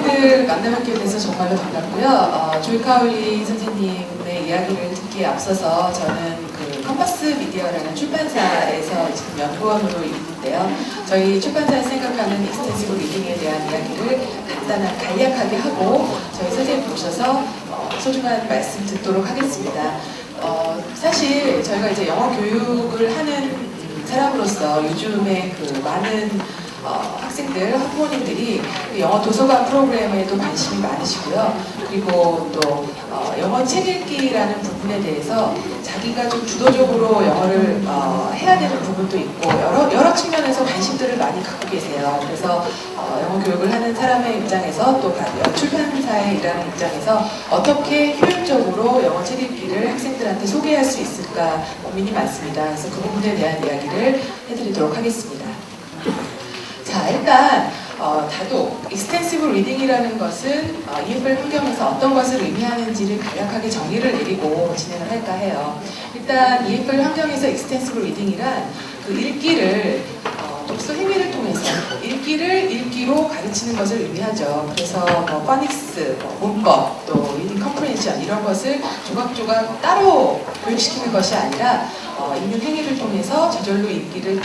여러분들 만나뵙게 돼서 정말로 반갑고요. 조이 카울리 선생님의 이야기를 듣기에 앞서서 저는 그 컴퍼스 미디어라는 출판사에서 지금 연구원으로 있는데요. 저희 출판사에서 생각하는 익스텐시브 리딩에 대한 이야기를 간략하게 하고 저희 선생님 모셔서 소중한 말씀 듣도록 하겠습니다. 사실 저희가 이제 영어 교육을 하는 사람으로서 요즘에 그 많은 학생들, 학부모님들이 영어 도서관 프로그램에도 관심이 많으시고요. 그리고 또 영어 책 읽기라는 부분에 대해서 자기가 좀 주도적으로 영어를 해야 되는 부분도 있고 여러 측면에서 관심들을 많이 갖고 계세요. 그래서 영어 교육을 하는 사람의 입장에서 또 출판사에 일하는 입장에서 어떻게 효율적으로 영어 책 읽기를 학생들한테 소개할 수 있을까 고민이 많습니다. 그래서 그 부분에 대한 이야기를 해드리도록 하겠습니다. 자, 일단 다독, 익스텐시브 리딩이라는 것은 EFL 환경에서 어떤 것을 의미하는지를 간략하게 정의를 내리고 진행을 할까 해요. 일단 EFL 환경에서 익스텐시브 리딩이란 그 읽기를 독서 행위를 통해서 읽기를 읽기로 가르치는 것을 의미하죠. 그래서 파닉스, 문법, 또 리딩 컴프레hen션 이런 것을 조각조각 따로 교육시키는 것이 아니라 읽는 행위를 통해서 저절로 읽기를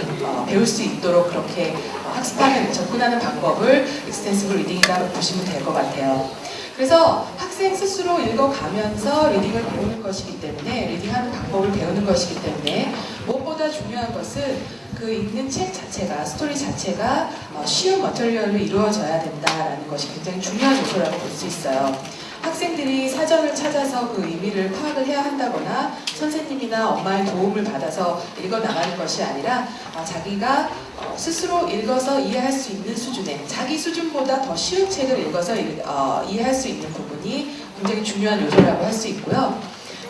배울 수 있도록 그렇게 학습하는, 접근하는 방법을 익스텐시브 리딩이라고 보시면 될 것 같아요. 그래서 학생 스스로 읽어가면서 리딩을 배우는 것이기 때문에, 리딩하는 방법을 배우는 것이기 때문에 무엇보다 중요한 것은 그 읽는 책 자체가, 스토리 자체가 쉬운 머터리얼로 이루어져야 된다는 것이 굉장히 중요한 요소라고 볼 수 있어요. 학생들이 사전을 찾아서 그 의미를 파악을 해야 한다거나 선생님이나 엄마의 도움을 받아서 읽어나가는 것이 아니라 자기가 스스로 읽어서 이해할 수 있는 수준의, 자기 수준보다 더 쉬운 책을 읽어서 이해할 수 있는 부분이 굉장히 중요한 요소라고 할 수 있고요.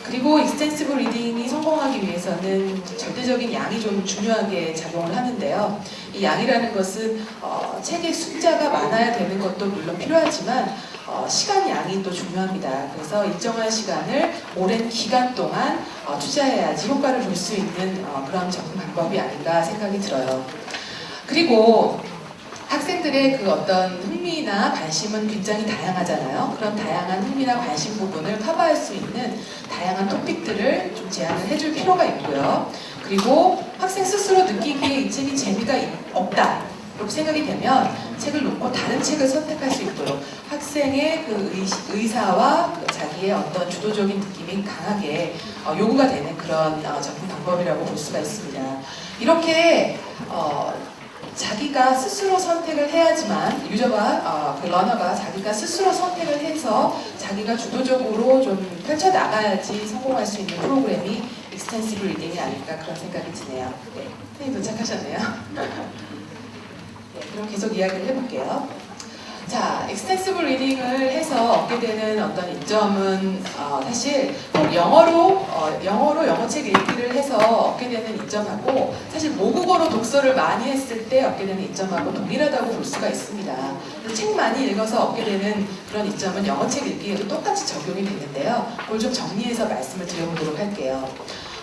그리고 익스텐시브 리딩이 성공하기 위해서는 절대적인 양이 좀 중요하게 작용을 하는데요. 이 양이라는 것은 책의 숫자가 많아야 되는 것도 물론 필요하지만 시간 양이 또 중요합니다. 그래서 일정한 시간을 오랜 기간 동안 투자해야지 효과를 볼 수 있는 그런 접근 방법이 아닌가 생각이 들어요. 그리고 학생들의 그 어떤 흥미나 관심은 굉장히 다양하잖아요. 그런 다양한 흥미나 관심 부분을 커버할 수 있는 다양한 토픽들을 좀 제안을 해줄 필요가 있고요. 그리고 학생 스스로 느끼기에 이 책이 재미가 없다 이렇게 생각이 되면 책을 놓고 다른 책을 선택할 수 있도록 학생의 그 의사와 자기의 어떤 주도적인 느낌이 강하게 요구가 되는 그런 접근 방법이라고 볼 수가 있습니다. 이렇게 자기가 스스로 선택을 해야지만 유저가, 그 러너가 자기가 스스로 선택을 해서 자기가 주도적으로 좀 펼쳐나가야지 성공할 수 있는 프로그램이 익스텐시브 리딩이 아닐까 그런 생각이 드네요. 네, 선생님 도착하셨네요. 네, 그럼 계속 이야기를 해볼게요. 자, 익스텐시브 리딩을 해서 얻게 되는 어떤 이점은 사실 꼭 영어로 영어책 읽기를 해서 얻게 되는 이점하고 사실 모국어로 독서를 많이 했을 때 얻게 되는 이점하고 동일하다고 볼 수가 있습니다. 책 많이 읽어서 얻게 되는 그런 이점은 영어책 읽기에도 똑같이 적용이 되는데요. 그걸 좀 정리해서 말씀을 드려보도록 할게요.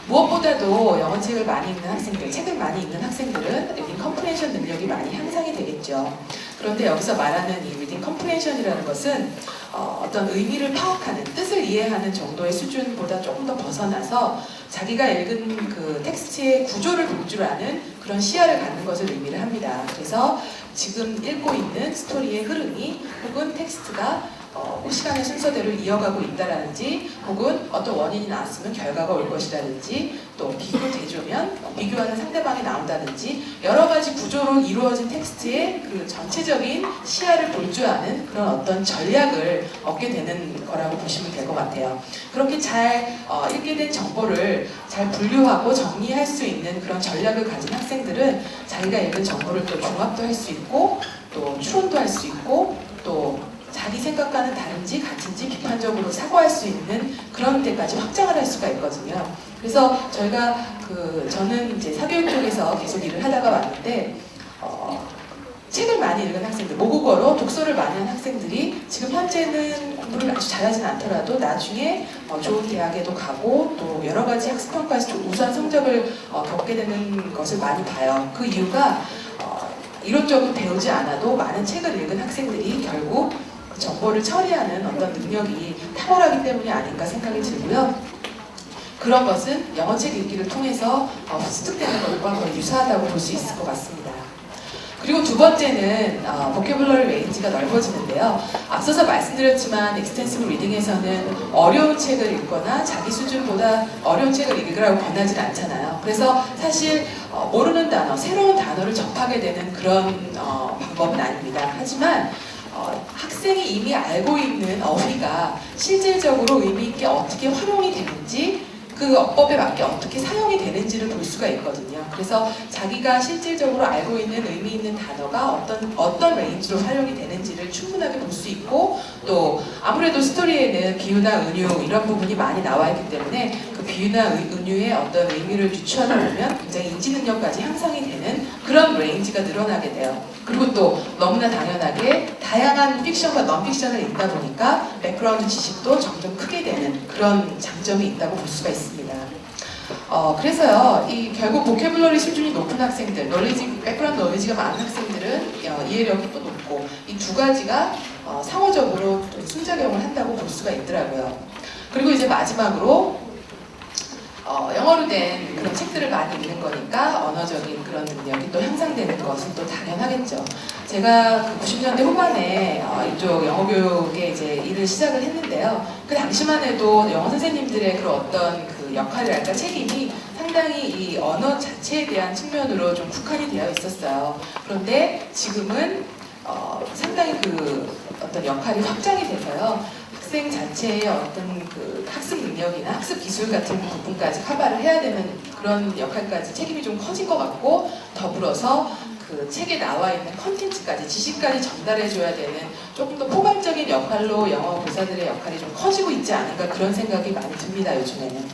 무엇보다도 영어책을 많이 읽는 학생들, 책을 많이 읽는 학생들은 리딩 컴프레hen션 능력이 많이 향상이 되겠죠. 그런데 여기서 말하는 이 리딩 컴프레hen션이라는 것은 어떤 의미를 파악하는, 뜻을 이해하는 정도의 수준보다 조금 더 벗어나서 자기가 읽은 그 텍스트의 구조를 볼 줄 아는 그런 시야를 갖는 것을 의미를 합니다. 그래서 지금 읽고 있는 스토리의 흐름이 혹은 텍스트가 시간의 순서대로 이어가고 있다라든지 혹은 어떤 원인이 나왔으면 결과가 올 것이라든지 또 비교 대조면 비교하는 상대방이 나온다든지 여러 가지 구조로 이루어진 텍스트의 그 전체적인 시야를 볼 줄 아는 그런 어떤 전략을 얻게 되는 거라고 보시면 될 것 같아요. 그렇게 잘 읽게 된 정보를 잘 분류하고 정리할 수 있는 그런 전략을 가진 학생들은 자기가 읽은 정보를 또 종합도 할 수 있고 또 추론도 할 수 있고 또 자기 생각과는 다른지 같은지 비판적으로 사고할 수 있는 그런 데까지 확장을 할 수가 있거든요. 그래서 저는 이제 사교육 쪽에서 계속 일을 하다가 왔는데 책을 많이 읽은 학생들, 모국어로 독서를 많이 한 학생들이 지금 현재는 공부를 아주 잘하진 않더라도 나중에 좋은 대학에도 가고 또 여러 가지 학습평가에서 우수한 성적을 겪게 되는 것을 많이 봐요. 그 이유가 이것저것 배우지 않아도 많은 책을 읽은 학생들이 결국 정보를 처리하는 어떤 능력이 탁월하기 때문이 아닌가 생각이 들고요. 그런 것은 영어책 읽기를 통해서 습득되는 것과 거의 유사하다고 볼 수 있을 것 같습니다. 그리고 두 번째는 보캐블러리 레인지가 넓어지는데요. 앞서서 말씀드렸지만 익스텐시브 리딩에서는 어려운 책을 읽거나 자기 수준보다 어려운 책을 읽으라고 권하지는 않잖아요. 그래서 사실 모르는 단어, 새로운 단어를 접하게 되는 그런 방법은 아닙니다. 하지만 학생이 이미 알고 있는 어휘가 실질적으로 의미 있게 어떻게 활용이 되는지 그 어법에 맞게 어떻게 사용이 되는지를 볼 수가 있거든요. 그래서 자기가 실질적으로 알고 있는 의미 있는 단어가 어떤 레인지로 활용이 되는지를 충분하게 볼 수 있고, 또 아무래도 스토리에는 비유나 은유 이런 부분이 많이 나와 있기 때문에 그 비유나 은유의 어떤 의미를 유추하다 보면 굉장히 인지 능력까지 향상이 되는 그런 레인지가 늘어나게 돼요. 그리고 또 너무나 당연하게 다양한 픽션과 넌픽션을 읽다 보니까 백그라운드 지식도 점점 크게 되는 그런 장점이 있다고 볼 수가 있습니다. 그래서요, 결국 보캐블러리 수준이 높은 학생들, 백그라운드 노리지가 많은 학생들은 이해력이 또 높고, 이 두 가지가 상호적으로 또 순작용을 한다고 볼 수가 있더라고요. 그리고 이제 마지막으로 영어로 된 그런 책들을 많이 읽는 거니까 언어적인 그런 능력이 또 향상되는 것은 또 당연하겠죠. 제가 90년대 후반에 이쪽 영어 교육에 이제 일을 시작을 했는데요. 그 당시만 해도 영어 선생님들의 그런 어떤 그 역할이랄까 책임이 상당히 이 언어 자체에 대한 측면으로 좀 국한이 되어 있었어요. 그런데 지금은 상당히 그 어떤 역할이 확장이 돼서요. 학생 자체의 어떤 그 학습 능력이나 학습 기술 같은 부분까지 커버를 해야 되는 그런 역할까지 책임이 좀 커진 것 같고, 더불어서 그 책에 나와 있는 컨텐츠까지, 지식까지 전달해줘야 되는 조금 더 포괄적인 역할로 영어 교사들의 역할이 좀 커지고 있지 않은가, 그런 생각이 많이 듭니다, 요즘에는.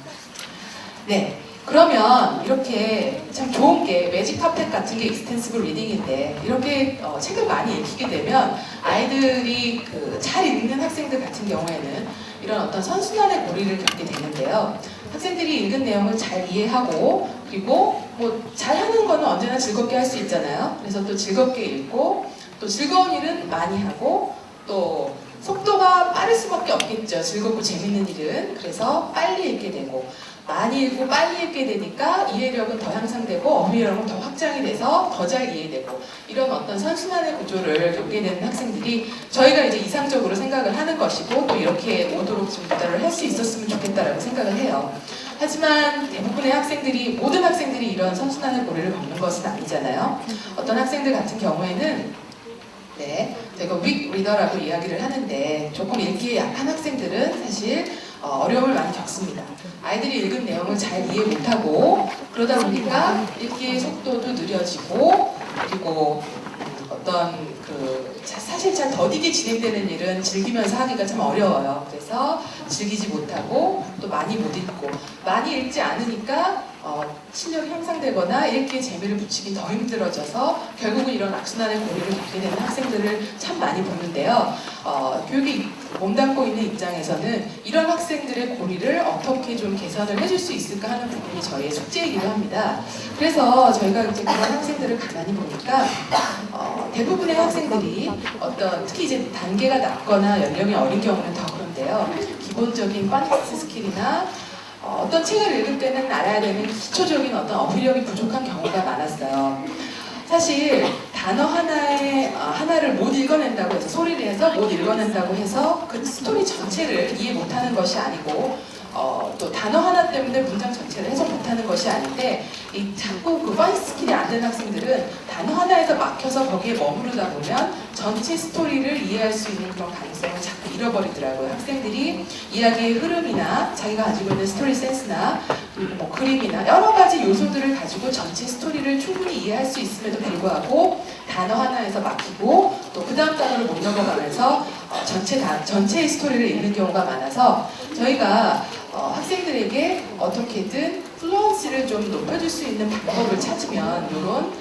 네. 그러면 이렇게 참 좋은 게 매직 카펫 같은 게 익스텐시브 리딩인데, 이렇게 책을 많이 읽히게 되면 아이들이 잘 읽는 학생들 같은 경우에는 이런 어떤 선순환의 고리를 겪게 되는데요. 학생들이 읽은 내용을 잘 이해하고, 그리고 뭐 잘하는 거는 언제나 즐겁게 할 수 있잖아요. 그래서 또 즐겁게 읽고, 또 즐거운 일은 많이 하고, 또 속도가 빠를 수밖에 없겠죠. 즐겁고 재밌는 일은. 그래서 빨리 읽게 되고, 많이 읽고 빨리 읽게 되니까 이해력은 더 향상되고 어휘력은 더 확장이 돼서 더 잘 이해되고, 이런 어떤 선순환의 구조를 겪게 되는 학생들이 저희가 이제 이상적으로 생각을 하는 것이고, 또 이렇게 오도록 좀 도달을 할 수 있었으면 좋겠다라고 생각을 해요. 하지만 대부분의 학생들이, 모든 학생들이 이런 선순환의 고리를 겪는 것은 아니잖아요. 어떤 학생들 같은 경우에는 제가 윅 리더라고 이야기를 하는데, 조금 읽기에 약한 학생들은 사실 어려움을 많이 겪습니다. 아이들이 읽은 내용을 잘 이해 못하고, 그러다 보니까 읽기의 속도도 느려지고, 그리고 어떤 사실 잘 더디게 진행되는 일은 즐기면서 하기가 참 어려워요. 그래서 즐기지 못하고, 또 많이 못 읽고, 많이 읽지 않으니까 실력이 향상되거나 읽기에 재미를 붙이기 더 힘들어져서 결국은 이런 악순환의 고리를 겪게 되는 학생들을 참 많이 보는데요. 교육이 몸담고 있는 입장에서는 이런 학생들의 고리를 어떻게 좀 개선을 해줄 수 있을까 하는 부분이 저희의 숙제이기도 합니다. 그래서 저희가 이제 그런 학생들을 가만히 보니까 대부분의 학생들이 특히 이제 단계가 낮거나 연령이 어린 경우는 더 그런데요. 기본적인 퀀티티 스킬이나 어떤 책을 읽을 때는 알아야 되는 기초적인 어떤 어휘력이 부족한 경우가 많았어요. 사실 단어 하나를 못 읽어낸다고 해서, 소리를 해서 못 읽어낸다고 해서 그 스토리 전체를 이해 못하는 것이 아니고, 또 단어 하나 때문에 문장 전체를 해석 못하는 것이 아닌데, 자꾸 그 펀치 스킬이 안 되는 학생들은 단어 하나에서 막혀서 거기에 머무르다 보면 전체 스토리를 이해할 수 있는 그런 가능성을 자꾸 잃어버리더라고요. 학생들이 이야기의 흐름이나 자기가 가지고 있는 스토리 센스나 뭐 그림이나 여러 가지 요소들을 가지고 전체 스토리를 충분히 이해할 수 있음에도 불구하고 단어 하나에서 막히고, 또 그 다음 단어를 못 넘어가면서 전체의 스토리를 읽는 경우가 많아서, 저희가 학생들에게 어떻게든 플루언시를 좀 높여줄 수 있는 방법을 찾으면 이런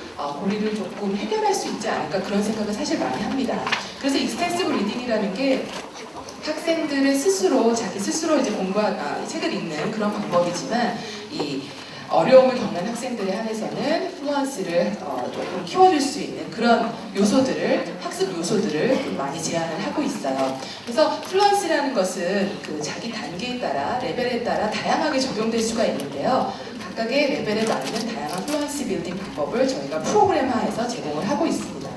고리를 조금 해결할 수 있지 않을까, 그런 생각을 사실 많이 합니다. 그래서 익스텐시브 리딩이라는 게 학생들의 스스로, 자기 스스로 이제 책을 읽는 그런 방법이지만, 어려움을 겪는 학생들에 한해서는 플루언시를 조금 키워줄 수 있는 그런 요소들을, 학습 요소들을 좀 많이 제안을 하고 있어요. 그래서 플루언시라는 것은 그 자기 단계에 따라, 레벨에 따라 다양하게 적용될 수가 있는데요. 각각의 레벨에 맞는 다양한 플루언시 빌딩 방법을 저희가 프로그램화해서 제공을 하고 있습니다.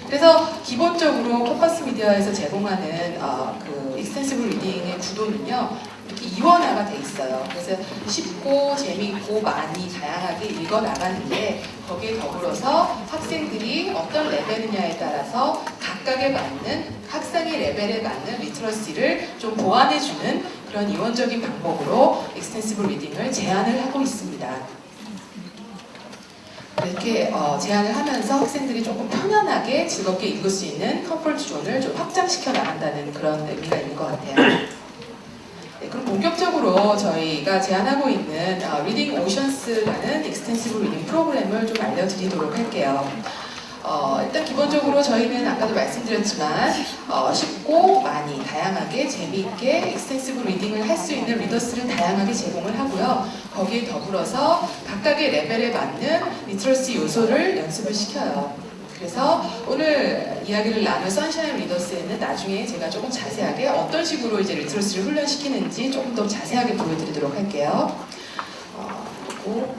그래서 기본적으로 컴퍼스 미디어에서 제공하는 그 익스텐시브 리딩의 구도는요, 이렇게 이원화가 돼 있어요. 그래서 쉽고 재미있고 많이 다양하게 읽어 나가는데, 거기에 더불어서 학생들이 어떤 레벨이냐에 따라서 각각에 맞는, 학생의 레벨에 맞는 리터러시를 좀 보완해주는 그런 이원적인 방법으로 익스텐시브 리딩을 제안을 하고 있습니다. 이렇게 제안을 하면서 학생들이 조금 편안하게 즐겁게 읽을 수 있는 컴포트 존을 좀 확장시켜 나간다는 그런 의미가 있는 것 같아요. 네, 그럼 본격적으로 저희가 제안하고 있는 리딩 오션스라는 익스텐시브 리딩 프로그램을 좀 알려드리도록 할게요. 일단 기본적으로 저희는 아까도 말씀드렸지만 쉽고 많이 다양하게 재미있게 익스텐시브 리딩을 할 수 있는 리더스를 다양하게 제공을 하고요. 거기에 더불어서 각각의 레벨에 맞는 리터러시 요소를 연습을 시켜요. 그래서 오늘 이야기를 나눌 선샤인 리더스에는 나중에 제가 조금 자세하게 어떤 식으로 이제 리터러시를 훈련시키는지 조금 더 자세하게 보여드리도록 할게요. 그리고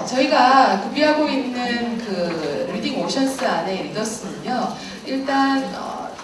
저희가 구비하고 있는 그 리딩 오션스 안에 리더스는요, 일단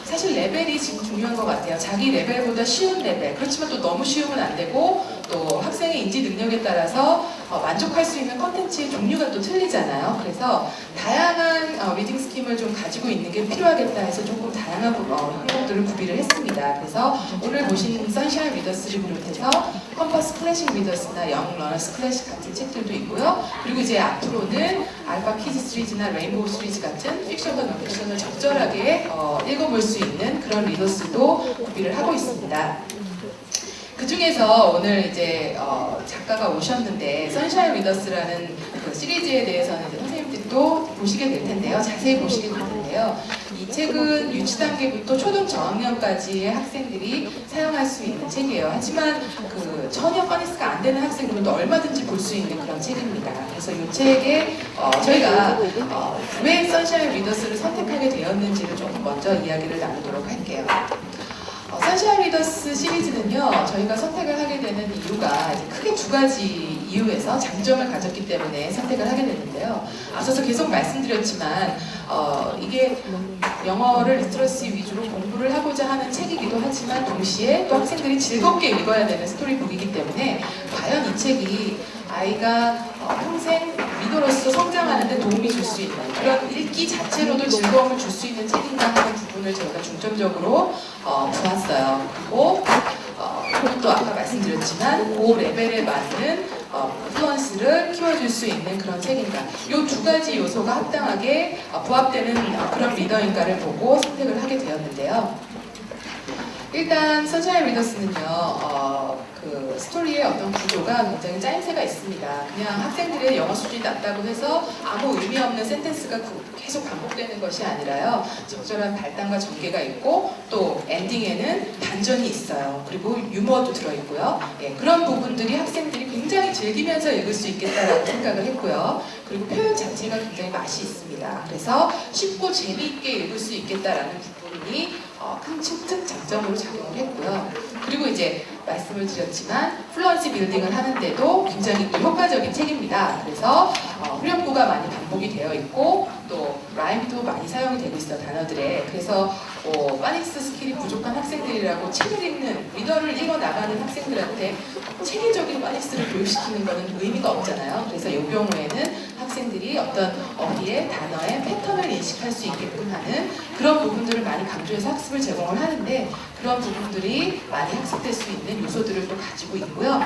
사실 레벨이 지금 중요한 것 같아요. 자기 레벨보다 쉬운 레벨, 그렇지만 또 너무 쉬우면 안 되고, 또 학생의 인지 능력에 따라서 만족할 수 있는 컨텐츠의 종류가 또 틀리잖아요. 그래서 다양한 리딩 스킴을 좀 가지고 있는 게 필요하겠다 해서 조금 다양한 항목들을 구비를 했습니다. 그래서 오늘 보신 선샤인 리더스를 비롯해서 컴퍼스 클래식 리더스나 영 러너스 클래식 같은 책들도 있고요. 그리고 이제 앞으로는 알파 키즈 시리즈나 레인보우 시리즈 같은 픽션과 논픽션을 적절하게 읽어볼 수 있는 그런 리더스도 구비를 하고 있습니다. 그 중에서 오늘 이제 작가가 오셨는데, 선샤인 리더스라는 그 시리즈에 대해서는 이제 선생님들도 보시게 될 텐데요. 자세히 보시게 될 텐데요. 이 책은 유치 단계부터 초등 저학년까지의 학생들이 사용할 수 있는 책이에요. 하지만 그 전혀 퍼니스가 안 되는 학생들도 얼마든지 볼 수 있는 그런 책입니다. 그래서 이 책에 저희가 왜 선샤인 리더스를 선택하게 되었는지를 조금 먼저 이야기를 나누도록 할게요. 선샤인 리더스 시리즈는요, 저희가 선택을 하게 되는 이유가 크게 두 가지 이유에서 장점을 가졌기 때문에 선택을 하게 됐는데요. 앞서서 계속 말씀드렸지만 이게 영어를 리터러시 위주로 공부를 하고자 하는 책이기도 하지만 동시에 또 학생들이 즐겁게 읽어야 되는 스토리북이기 때문에 과연 이 책이 아이가 평생 리더로서 성장하는 데 도움이 줄 수 있는, 그런 읽기 자체로도 즐거움을 줄 수 있는 책인가 하는 부분을 저희가 중점적으로 보았어요. 그리고 또 아까 말씀드렸지만 그 레벨에 맞는 플루언시를 키워줄 수 있는 그런 책인가, 이 두 가지 요소가 합당하게 부합되는 그런 리더인가를 보고 선택을 하게 되었는데요. 일단 선샤인 리더스는요, 그 스토리의 어떤 구조가 굉장히 짜임새가 있습니다. 그냥 학생들의 영어 수준이 낮다고 해서 아무 의미 없는 센텐스가 계속 반복되는 것이 아니라요, 적절한 발단과 전개가 있고 또 엔딩에는 반전이 있어요. 그리고 유머도 들어있고요. 그런 부분들이 학생들이 굉장히 즐기면서 읽을 수 있겠다라고 생각을 했고요. 그리고 표현 자체가 굉장히 맛이 있습니다. 그래서 쉽고 재미있게 읽을 수 있겠다라는 부분이 큰 장점으로 작용을 했고요. 그리고 이제 말씀을 드렸지만 플루언시 빌딩을 하는데도 굉장히 또 효과적인 책입니다. 그래서 후렴구가 많이 반복이 되어 있고 또 라임도 많이 사용이 되고 있어요, 단어들에. 그래서 파닉스 스킬이 부족한 학생들이라고 책을 읽는, 리더를 읽어 나가는 학생들한테 체계적인 파닉스를 교육시키는 것은 의미가 없잖아요. 그래서 이 경우에는 학생들이 어떤 어디에 단어의 패턴을 인식할 수 있게끔 하는 그런 부분들을 많이 강조해서 학습을 제공을 하는데, 그런 부분들이 많이 학습될 수 있는 요소들을 또 가지고 있고요.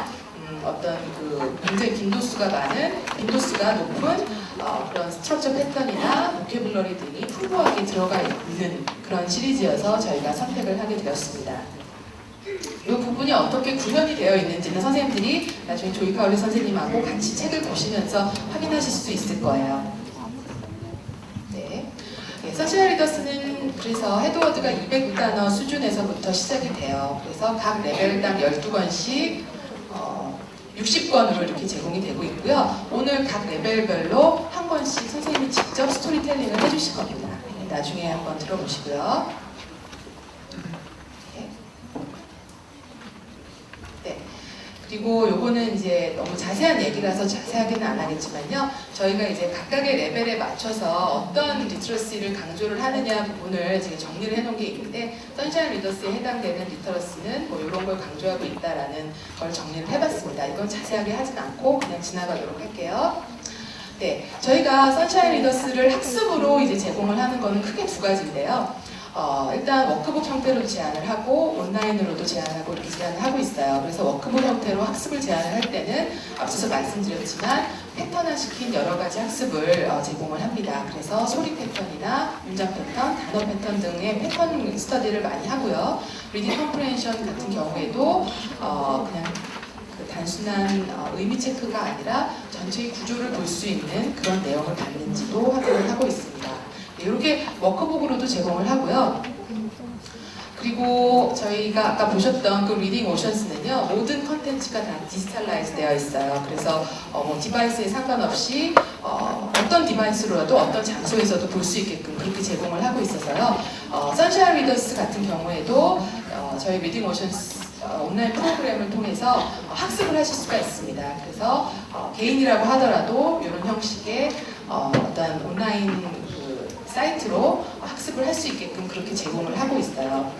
어떤 그 굉장히 빈도수가 높은 그런 스트럭처 패턴이나 보캐블러리 등이 풍부하게 들어가 있는 그런 시리즈여서 저희가 선택을 하게 되었습니다. 이 부분이 어떻게 구현이 되어 있는지는 선생님들이 나중에 조이카울리 선생님하고 같이 책을 보시면서 확인하실 수 있을 거예요. 네. 선샤인 리더스는 그래서 헤드워드가 200단어 수준에서부터 시작이 돼요. 그래서 각 레벨당 12권씩 60권으로 이렇게 제공이 되고 있고요. 오늘 각 레벨별로 한 권씩 선생님이 직접 스토리텔링을 해주실 겁니다. 나중에 한번 들어보시고요. 네. 그리고 요거는 이제 너무 자세한 얘기라서 자세하게는 안 하겠지만요. 저희가 이제 각각의 레벨에 맞춰서 어떤 리터러시를 강조를 하느냐 부분을 지금 정리를 해놓은 게 있는데, 선샤인 리더스에 해당되는 리터러시는 뭐 이런 걸 강조하고 있다라는 걸 정리를 해봤습니다. 이건 자세하게 하진 않고 그냥 지나가도록 할게요. 네, 저희가 선샤인 리더스를 학습으로 이제 제공을 하는 거는 크게 두 가지인데요. 일단 워크북 형태로 제안을 하고 온라인으로도 제안을 하고 이렇게 제안을 하고 있어요. 그래서 워크북 형태로 학습을 제안을 할 때는 앞서서 말씀드렸지만 패턴화시킨 여러 가지 학습을 제공을 합니다. 그래서 소리 패턴이나 문장 패턴, 단어 패턴 등의 패턴 스터디를 많이 하고요. 리딩 컴프레hen션 같은 경우에도 그냥 단순한 의미 체크가 아니라 전체의 구조를 볼 수 있는 그런 내용을 받는지도 확인을 하고 있습니다. 이렇게 워크북으로도 제공을 하고요. 그리고 저희가 아까 보셨던 그 리딩 오션스는요, 모든 컨텐츠가 다 디지털라이즈 되어 있어요. 그래서 뭐 디바이스에 상관없이 어떤 디바이스로라도 어떤 장소에서도 볼 수 있게끔 그렇게 제공을 하고 있어서요. 선샤인 리더스 같은 경우에도 저희 리딩 오션스 온라인 프로그램을 통해서 학습을 하실 수가 있습니다. 그래서 개인이라고 하더라도 이런 형식의 어떤 온라인 그 사이트로 학습을 할 수 있게끔 그렇게 제공을 하고 있어요.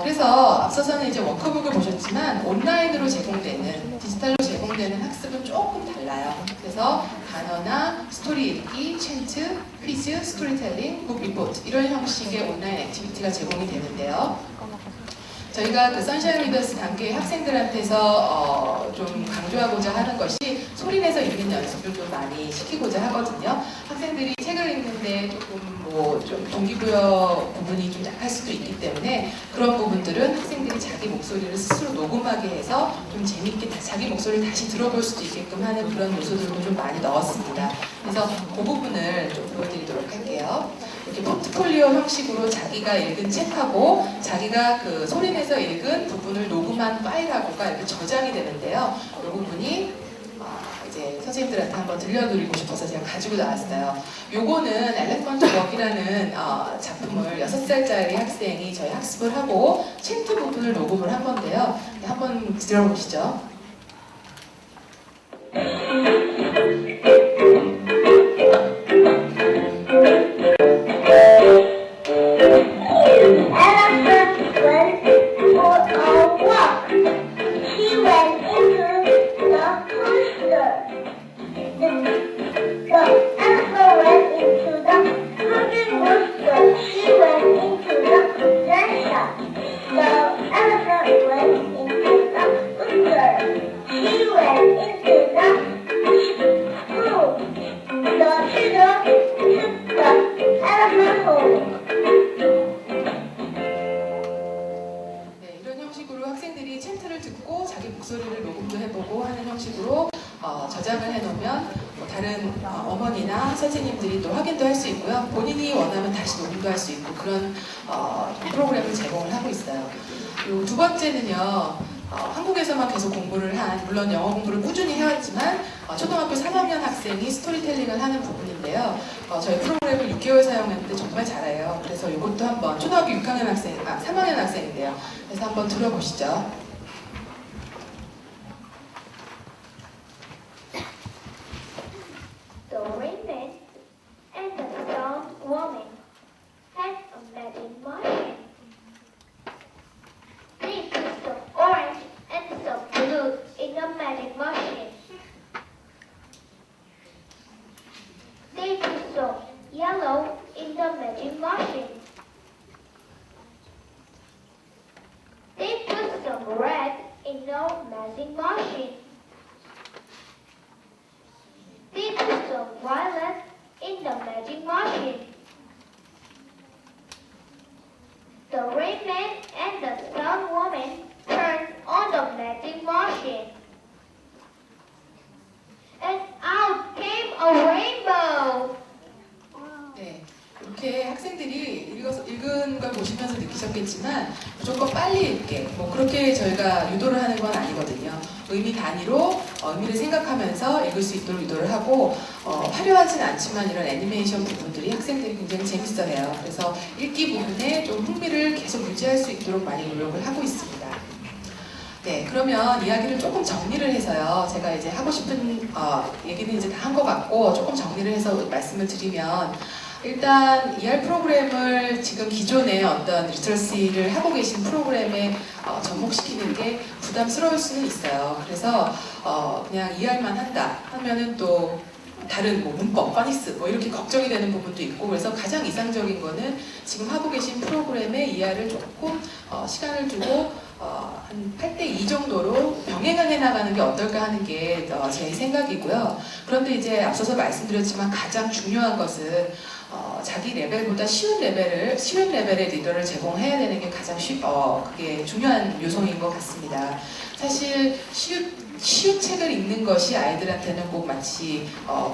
그래서 앞서서는 이제 워크북을 보셨지만 온라인으로 제공되는, 디지털로 제공되는 학습은 조금 달라요. 그래서 단어나 스토리 읽기, 챈트, 퀴즈, 스토리텔링, 북 리포트 이런 형식의 온라인 액티비티가 제공이 되는데요. 저희가 그 선샤인 리더스 단계 학생들한테서 좀 강조하고자 하는 것이 소리내서 읽는 연습을 좀 많이 시키고자 하거든요. 학생들이 책을 읽는데 조금 뭐 좀 동기부여 부분이 좀 약할 수도 있기 때문에 그런 부분들은 학생들이 자기 목소리를 스스로 녹음하게 해서 좀 재밌게 자기 목소리를 다시 들어볼 수도 있게끔 하는 그런 요소들도 좀 많이 넣었습니다. 그래서 그 부분을 좀 보여드리도록 할게요. 이렇게 포트폴리오 형식으로 자기가 읽은 책하고 자기가 그 소리내서 읽은 부분을 녹음한 파일하고가 이렇게 저장이 되는데요. 이 부분이 이제 선생님들한테 한번 들려드리고 싶어서 제가 가지고 나왔어요. 요거는 엘레펀트 웍이라는 작품을 6살짜리 학생이 저희 학습을 하고 챕터 부분을 녹음을 한 건데요. 한번 들어보시죠. 목소리를 녹음도 해보고 하는 형식으로 저장을 해놓으면 뭐 다른 어머니나 선생님들이 또 확인도 할 수 있고요. 본인이 원하면 다시 녹음도 할 수 있고 그런 프로그램을 제공을 하고 있어요. 그리고 두 번째는요. 한국에서만 계속 공부를 한, 물론 영어 공부를 꾸준히 해왔지만 초등학교 3학년 학생이 스토리텔링을 하는 부분인데요. 저희 프로그램을 6개월 사용했는데 정말 잘해요. 그래서 이것도 한번 초등학교 6학년 학생, 3학년 학생인데요. 그래서 한번 들어보시죠. Yellow in the magic machine. They put some red in the magic machine. They put some violet in the magic machine. The rain man and the sun woman turned on the magic machine. And out came a rainbow. 네, 이렇게 학생들이 읽은 걸 보시면서 느끼셨겠지만 무조건 빨리 읽게 뭐 그렇게 저희가 유도를 하는 건 아니거든요. 의미 단위로 의미를 생각하면서 읽을 수 있도록 유도를 하고 화려하진 않지만 이런 애니메이션 부분들이 학생들이 굉장히 재밌어해요. 그래서 읽기 부분에 좀 흥미를 계속 유지할 수 있도록 많이 노력을 하고 있습니다. 네, 그러면 이야기를 조금 정리를 해서요. 제가 이제 하고 싶은 얘기는 이제 다 한 것 같고 조금 정리를 해서 말씀을 드리면 일단 ER 프로그램을 지금 기존에 어떤 리터러시를 하고 계신 프로그램에 접목시키는 게 부담스러울 수는 있어요. 그래서 그냥 ER만 한다 하면은 또 다른 뭐 문법, 파닉스 뭐 이렇게 걱정이 되는 부분도 있고 그래서 가장 이상적인 거는 지금 하고 계신 프로그램에 ER을 조금 시간을 두고 한 8대2 정도로 병행을 해나가는 게 어떨까 하는 게 제 생각이고요. 그런데 이제 앞서서 말씀드렸지만 가장 중요한 것은 자기 레벨보다 쉬운 레벨의 리더를 제공해야 되는 게 가장 그게 중요한 요소인 것 같습니다. 사실 쉬운 책을 읽는 것이 아이들한테는 꼭 마치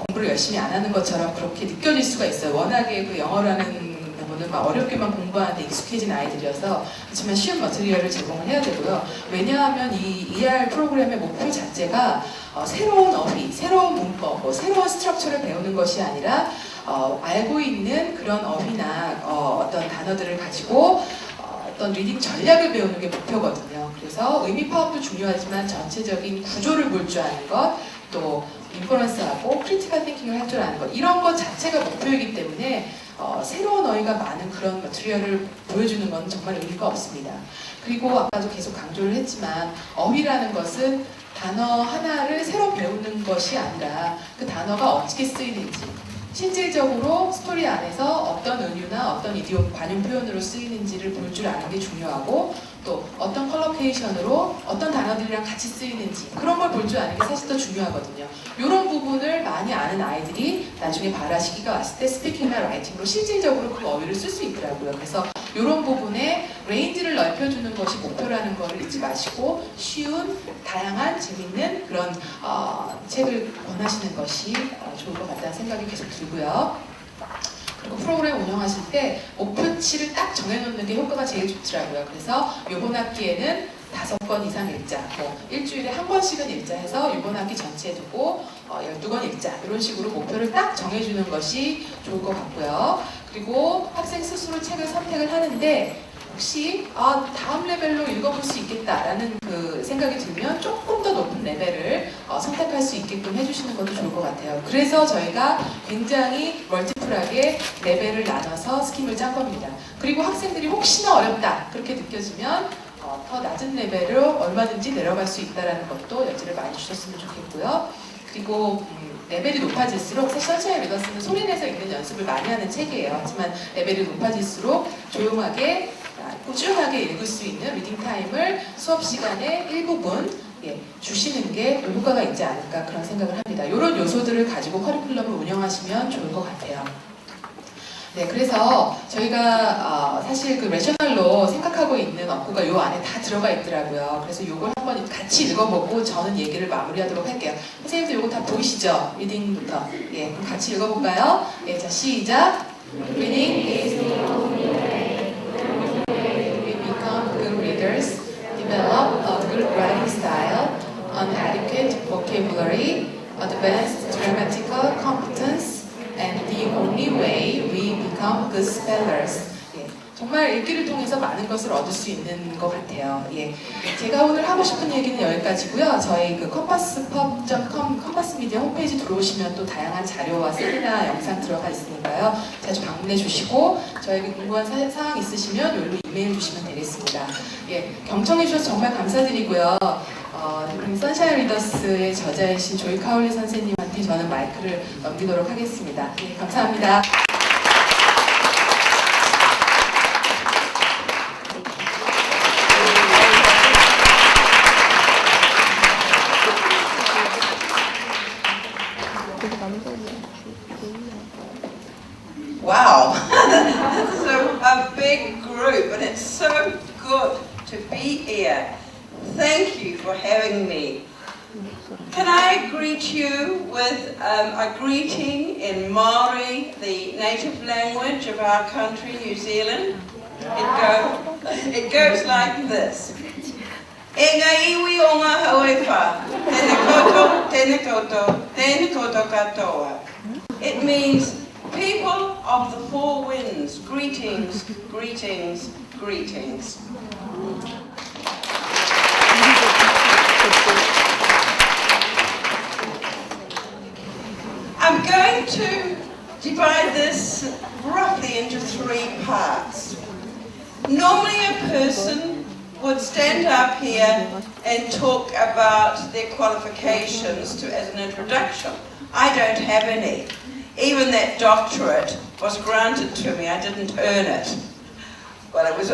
공부를 열심히 안 하는 것처럼 그렇게 느껴질 수가 있어요. 워낙에 그 영어라는 부분은 막 어렵게만 공부하는데 익숙해진 아이들이어서 그렇지만 쉬운 머티리얼을 제공을 해야 되고요. 왜냐하면 이 ER 프로그램의 목표 자체가 새로운 어휘, 새로운 문법, 새로운 스트럭처를 배우는 것이 아니라 알고 있는 그런 어휘나 어떤 단어들을 가지고 어떤 리딩 전략을 배우는 게 목표거든요. 그래서 의미 파악도 중요하지만 전체적인 구조를 볼 줄 아는 것, 또 인퍼런스하고 크리티컬 띵킹을 할 줄 아는 것 이런 것 자체가 목표이기 때문에 새로운 어휘가 많은 그런 머티리얼을 보여주는 건 정말 의미가 없습니다. 그리고 아까도 계속 강조를 했지만 어휘라는 것은 단어 하나를 새로 배우는 것이 아니라 그 단어가 어떻게 쓰이는지 실질적으로 스토리 안에서 어떤 은유나 어떤 이디옴, 관용 표현으로 쓰이는지를 볼 줄 아는 게 중요하고 또 어떤 컬러케이션으로 어떤 단어들이랑 같이 쓰이는지 그런 걸 볼 줄 아는 게 사실 더 중요하거든요. 이런 부분을 많이 아는 아이들이 나중에 발화 시기가 왔을 때 스피킹이나 라이팅으로 실질적으로 그 어휘를 쓸 수 있더라고요. 그래서 이런 부분에 레인지를 넓혀주는 것이 목표라는 것을 잊지 마시고 쉬운, 다양한, 재밌는 그런 책을 권하시는 것이 좋을 것 같다는 생각이 계속 들고요. 그리고 프로그램 운영하실 때 목표치를 딱 정해놓는 게 효과가 제일 좋더라고요. 그래서 이번 학기에는 5권 이상 읽자, 뭐 일주일에 1권씩은 읽자 해서 이번 학기 전체에 두고 12권 읽자 이런 식으로 목표를 딱 정해주는 것이 좋을 것 같고요. 그리고 학생 스스로 책을 선택을 하는데 혹시 다음 레벨로 읽어볼 수 있겠다라는 그 생각이 들면 조금 더 높은 레벨을 선택할 수 있게끔 해주시는 것도 좋을 것 같아요. 그래서 저희가 굉장히 멀티플하게 레벨을 나눠서 스킴을 짠 겁니다. 그리고 학생들이 혹시나 어렵다 그렇게 느껴지면 더 낮은 레벨로 얼마든지 내려갈 수 있다는 것도 여지를 많이 주셨으면 좋겠고요. 그리고 레벨이 높아질수록 사실 선샤인 리더스는 소리내서 읽는 연습을 많이 하는 책이에요. 하지만 레벨이 높아질수록 조용하게 꾸준하게 읽을 수 있는 리딩 타임을 수업 시간에 일부분 주시는 게 효과가 있지 않을까 그런 생각을 합니다. 이런 요소들을 가지고 커리큘럼을 운영하시면 좋을 것 같아요. 네, 그래서 저희가 사실 그 레셔널로 생각하고 있는 업구가 요 안에 다 들어가 있더라고요. 그래서 요걸 한번 같이 읽어보고 저는 얘기를 마무리하도록 할게요. 선생님들 요거 다 보이시죠? 리딩부터. 예, 그럼 같이 읽어볼까요? 예, 자 시작. Reading is the only way we become good readers, develop a good writing style, an adequate vocabulary, advanced grammatical competence, and the only way we become good spellers. 예, 정말 읽기를 통해서 많은 것을 얻을 수 있는 것 같아요. 예, 제가 오늘 하고 싶은 얘기는 여기까지고요. 저희 그 compass.com 컴퍼스 미디어 홈페이지 들어오시면 또 다양한 자료와 세미나 영상 들어가 있으니까요. 자주 방문해 주시고 저에게 궁금한 사항 있으시면 여기로 이메일 주시면 되겠습니다. 예, 경청해 주셔서 정말 감사드리고요. 선샤인 리더스의 저자이신 조이 카울리 선생님한테 저는 마이크를 넘기도록 하겠습니다. 네, 감사합니다. Wow, so a big group, and it's so good to be here. Thank you for having me. Can I greet you with a greeting in Māori, the native language of our country, New Zealand? It goes like this. E ngā iwi o ngā haue wha, tēnei koto katoa. It means, people of the four winds, greetings, greetings, greetings. I'm going to divide this roughly into 3 parts. Normally a person would stand up here and talk about their qualifications as an introduction. I don't have any. Even that doctorate was granted to me. I didn't earn it. Well, it was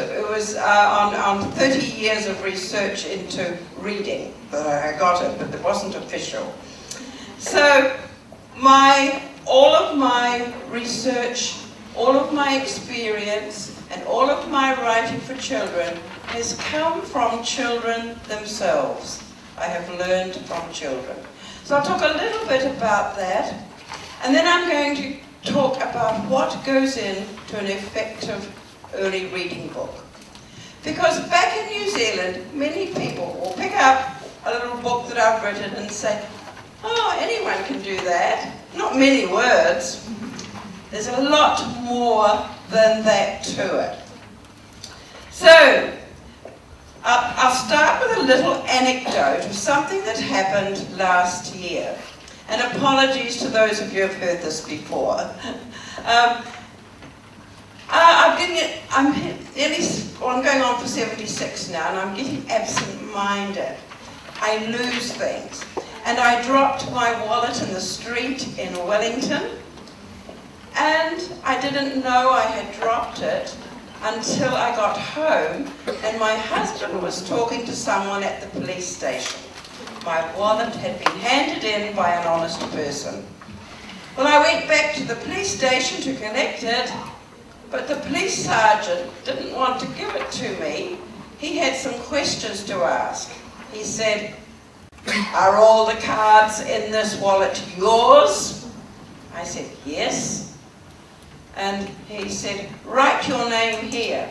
on 30 years of research into reading that I got it, but it wasn't official. So all of my research, all of my experience, and all of my writing for children has come from children themselves. I have learned from children. So I'll talk a little bit about that, and then I'm going to talk about what goes into an effective early reading book. Because back in New Zealand, many people will pick up a little book that I've written and say, oh, anyone can do that. Not many words. There's a lot more than that to it. So, I'll start with a little anecdote of something that happened last year. And apologies to those of you who have heard this before. I'm going on for 76 now, and I'm getting absent-minded. I lose things. And I dropped my wallet in the street in Wellington, and I didn't know I had dropped it until I got home and my husband was talking to someone at the police station. My wallet had been handed in by an honest person. Well, I went back to the police station to collect it, but the police sergeant didn't want to give it to me. He had some questions to ask. He said, are all the cards in this wallet yours? I said, yes. And he said, write your name here.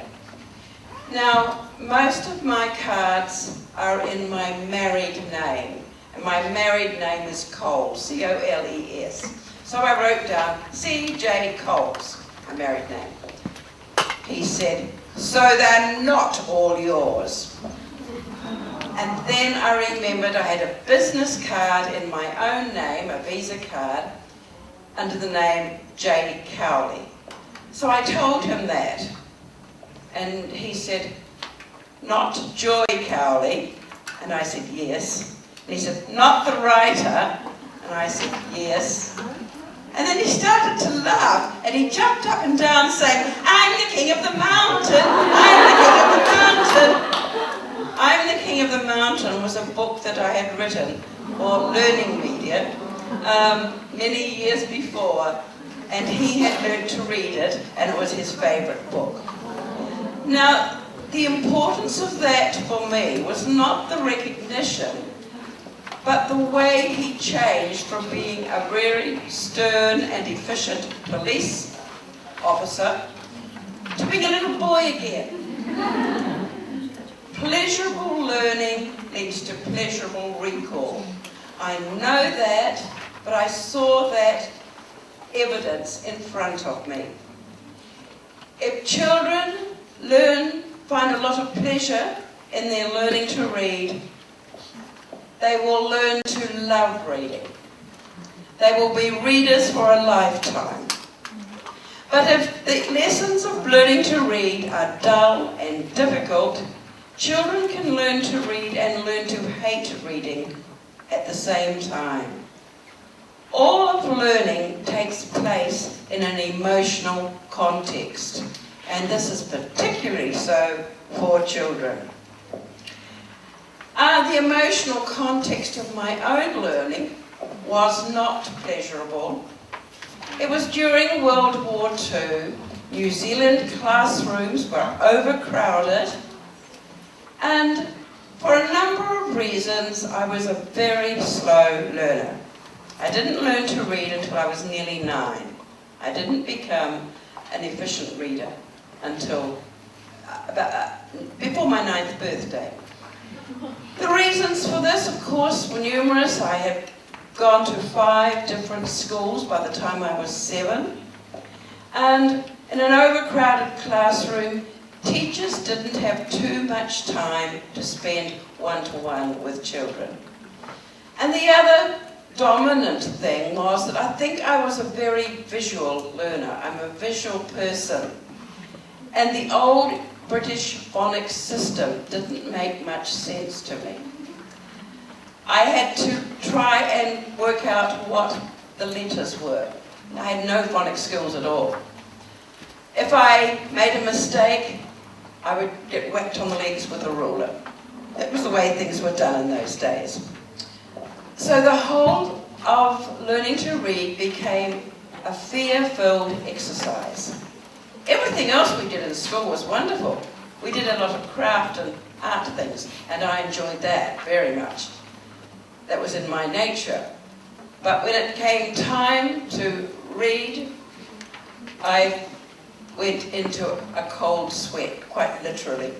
Now, most of my cards are in my married name. And my married name is Coles, C-O-L-E-S. So I wrote down C.J. Coles, my married name. He said, so they're not all yours. And then I remembered I had a business card in my own name, a Visa card, under the name J. Cowley. So I told him that. And he said, not Joy Cowley. And I said, yes. And he said, not the writer. And I said, yes. And then he started to laugh, and he jumped up and down saying, I'm the king of the mountain! I'm the king of the mountain! I'm the King of the Mountain was a book that I had written for Learning Media many years before, and he had learned to read it, and it was his favourite book. Now, the importance of that for me was not the recognition, but the way he changed from being a very stern and efficient police officer to being a little boy again. Pleasurable learning leads to pleasurable recall. I know that, but I saw that evidence in front of me. If children find a lot of pleasure in their learning to read, they will learn to love reading. They will be readers for a lifetime. But if the lessons of learning to read are dull and difficult, children can learn to read and learn to hate reading at the same time. All of learning takes place in an emotional context, and this is particularly so for children. The emotional context of my own learning was not pleasurable. It was during World War II. New Zealand classrooms were overcrowded, and for a number of reasons I was a very slow learner. I didn't learn to read until I was nearly 9. I didn't become an efficient reader until before my 9th birthday. The reasons for this, of course, were numerous. I had gone to 5 different schools by the time I was 7. And in an overcrowded classroom, teachers didn't have too much time to spend one-to-one with children. And the other dominant thing was that I think I was a very visual learner. I'm a visual person. And the old British phonics system didn't make much sense to me. I had to try and work out what the letters were. I had no phonics skills at all. If I made a mistake, I would get whacked on the legs with a ruler. That was the way things were done in those days. So the whole of learning to read became a fear-filled exercise. Everything else we did in school was wonderful. We did a lot of craft and art things, and I enjoyed that very much. That was in my nature. But when it came time to read, I went into a cold sweat, quite literally.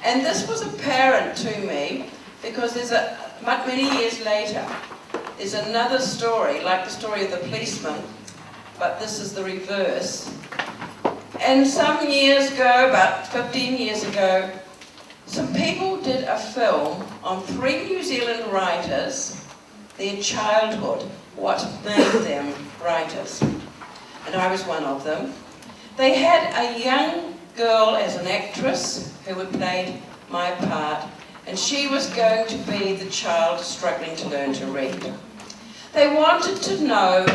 And this was apparent to me because many years later, there's another story, like the story of the policeman, but this is the reverse. And some years ago, about 15 years ago, some people did a film on 3 New Zealand writers, their childhood, what made them writers. And I was one of them. They had a young girl as an actress who had played my part, and she was going to be the child struggling to learn to read. They wanted to know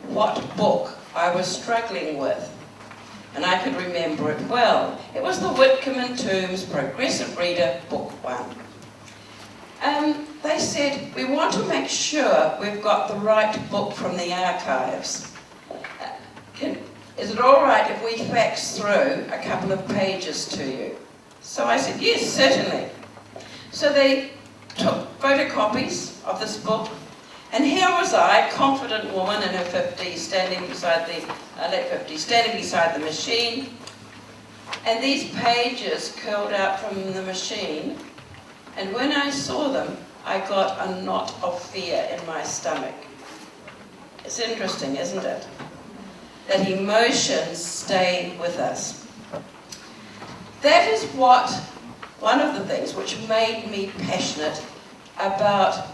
what book I was struggling with, and I could remember it well. It was the Whitcomb and Tombs Progressive Reader, Book 1. They said, we want to make sure we've got the right book from the archives. Is it all right if we fax through a couple of pages to you? So I said, yes, certainly. So they took photocopies of this book, and here was I, confident woman in her 50s, standing beside the machine, and these pages curled out from the machine, and when I saw them, I got a knot of fear in my stomach. It's interesting, isn't it? That emotions stay with us. That is one of the things which made me passionate about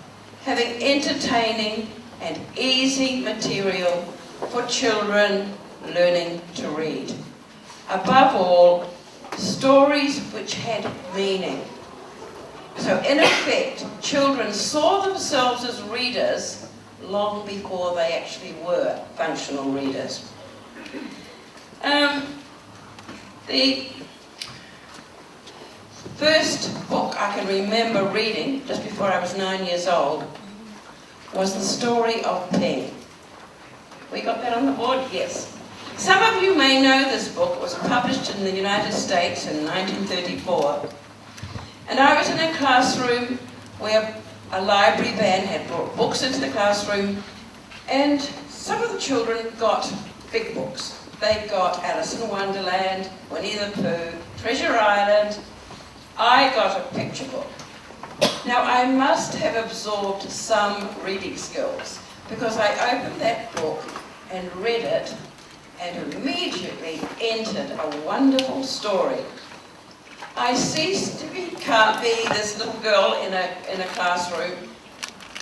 having entertaining and easy material for children learning to read. Above all, stories which had meaning. So in effect, children saw themselves as readers long before they actually were functional readers. The first book I can remember reading, just before I was 9 years old, was the story of Ping. We got that on the board? Yes. Some of you may know this book. It was published in the United States in 1934. And I was in a classroom where a library van had brought books into the classroom, and some of the children got big books. They got Alice in Wonderland, Winnie the Pooh, Treasure Island. I got a picture book. Now, I must have absorbed some reading skills, because I opened that book and read it and immediately entered a wonderful story. I ceased to be this little girl in a classroom.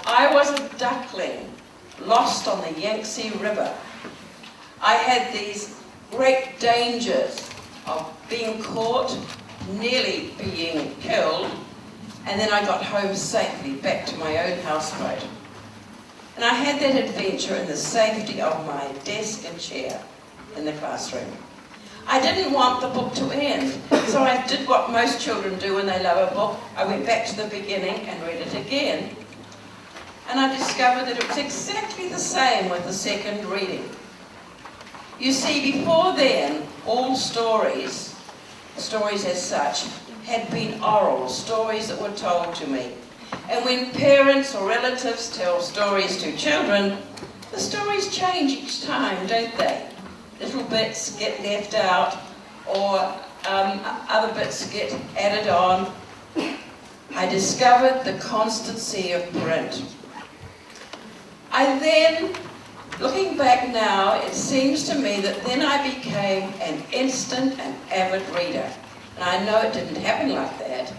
I was a duckling lost on the Yangtze River. I had these great dangers of being caught, nearly being killed, and then I got home safely back to my own houseboat. And I had that adventure in the safety of my desk and chair in the classroom. I didn't want the book to end, so I did what most children do when they love a book. I went back to the beginning and read it again. And I discovered that it was exactly the same with the second reading. You see, before then, all stories as such, had been oral, stories that were told to me. And when parents or relatives tell stories to children, the stories change each time, don't they? Little bits get left out, or other bits get added on. I discovered the constancy of print. I then, looking back now, it seems to me that then I became an instant and avid reader. And I know it didn't happen like that.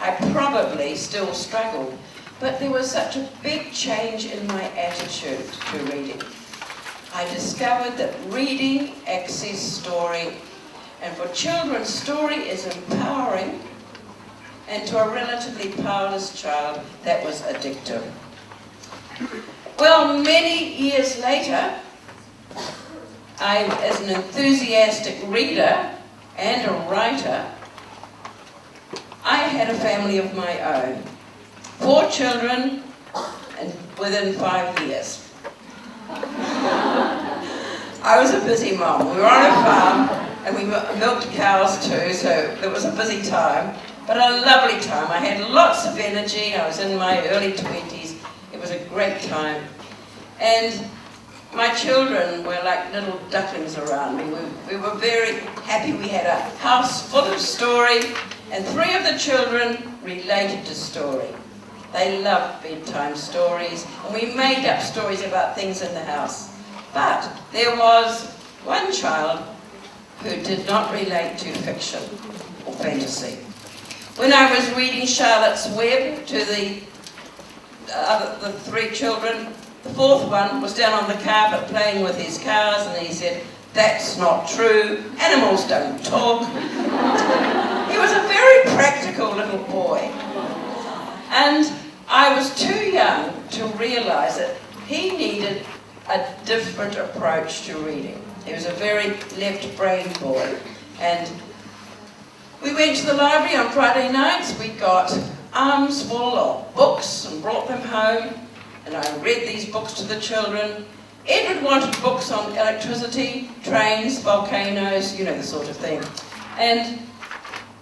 I probably still struggled, but there was such a big change in my attitude to reading. I discovered that reading access story, and for children, story is empowering, and to a relatively powerless child, that was addictive. Well, many years later, as an enthusiastic reader and a writer, I had a family of my own. 4 children, and within 5 years. I was a busy mom. We were on a farm, and we milked cows too, so it was a busy time, but a lovely time. I had lots of energy. I was in my early 20s. It was a great time. And my children were like little ducklings around me. We were very happy. We had a house full of story, and 3 of the children related to story. They loved bedtime stories, and we made up stories about things in the house. But there was one child who did not relate to fiction or fantasy. When I was reading Charlotte's Web to the 3 children, the 4th one was down on the carpet playing with his cars, and he said, "That's not true, animals don't talk." He was a very practical little boy. And I was too young to realise that he needed a different approach to reading. He was a very left-brain boy. And we went to the library on Friday nights. We got arms full of books and brought them home. And I read these books to the children. Edward wanted books on electricity, trains, volcanoes, you know, the sort of thing. And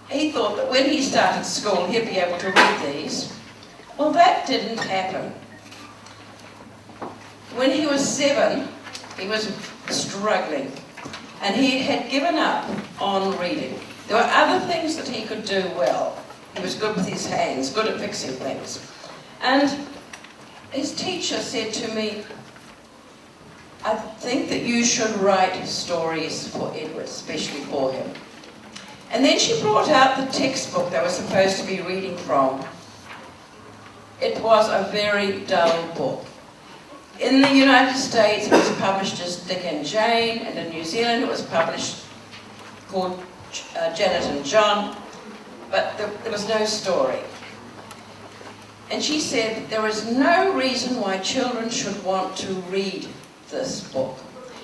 he thought that when he started school, he'd be able to read these. Well, that didn't happen. When he was 7, he was struggling, and he had given up on reading. There were other things that he could do well. He was good with his hands, good at fixing things. And his teacher said to me, "I think that you should write stories for Edward, especially for him." And then she brought out the textbook they were supposed to be reading from. It was a very dull book. In the United States, it was published as Dick and Jane, and in New Zealand, it was published called Janet and John, but there was no story. And she said, there is no reason why children should want to read this book,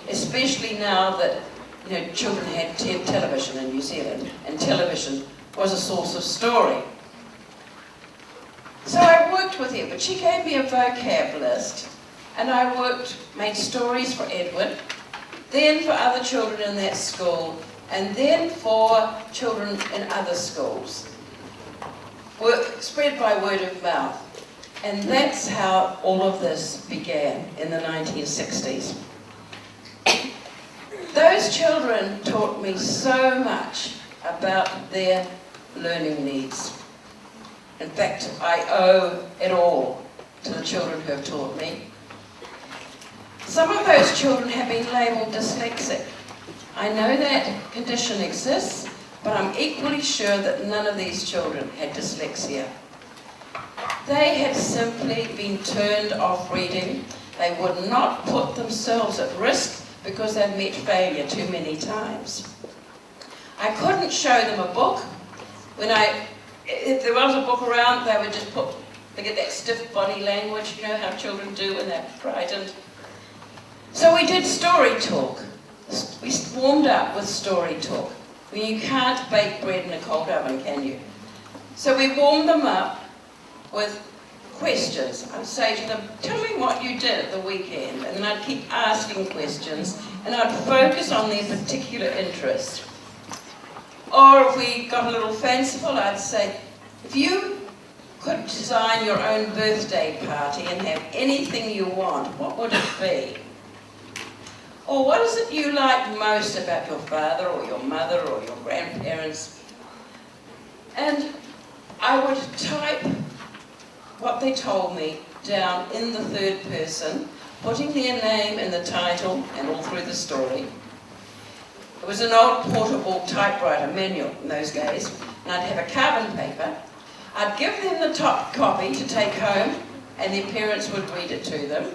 especially now that, you know, children had television in New Zealand, and television was a source of story. So I worked with her, but she gave me a vocab list, and I made stories for Edward, then for other children in that school, and then for children in other schools. Spread by word of mouth. And that's how all of this began in the 1960s. Those children taught me so much about their learning needs. In fact, I owe it all to the children who have taught me. Some of those children have been labelled dyslexic. I know that condition exists, but I'm equally sure that none of these children had dyslexia. They had simply been turned off reading. They would not put themselves at risk because they'd met failure too many times. I couldn't show them a book. If there was a book around, they would just they get that stiff body language, you know how children do when they're frightened. So we did story talk. We warmed up with story talk. Well, you can't bake bread in a cold oven, can you? So we warmed them up with questions. I'd say to them, tell me what you did at the weekend. And then I'd keep asking questions, and I'd focus on their particular interest. Or if we got a little fanciful, I'd say, if you could design your own birthday party and have anything you want, what would it be? Or what is it you like most about your father or your mother or your grandparents? And I would type what they told me down in the third person, putting their name in the title and all through the story. It was an old portable typewriter manual in those days, and I'd have a carbon paper. I'd give them the top copy to take home, and their parents would read it to them.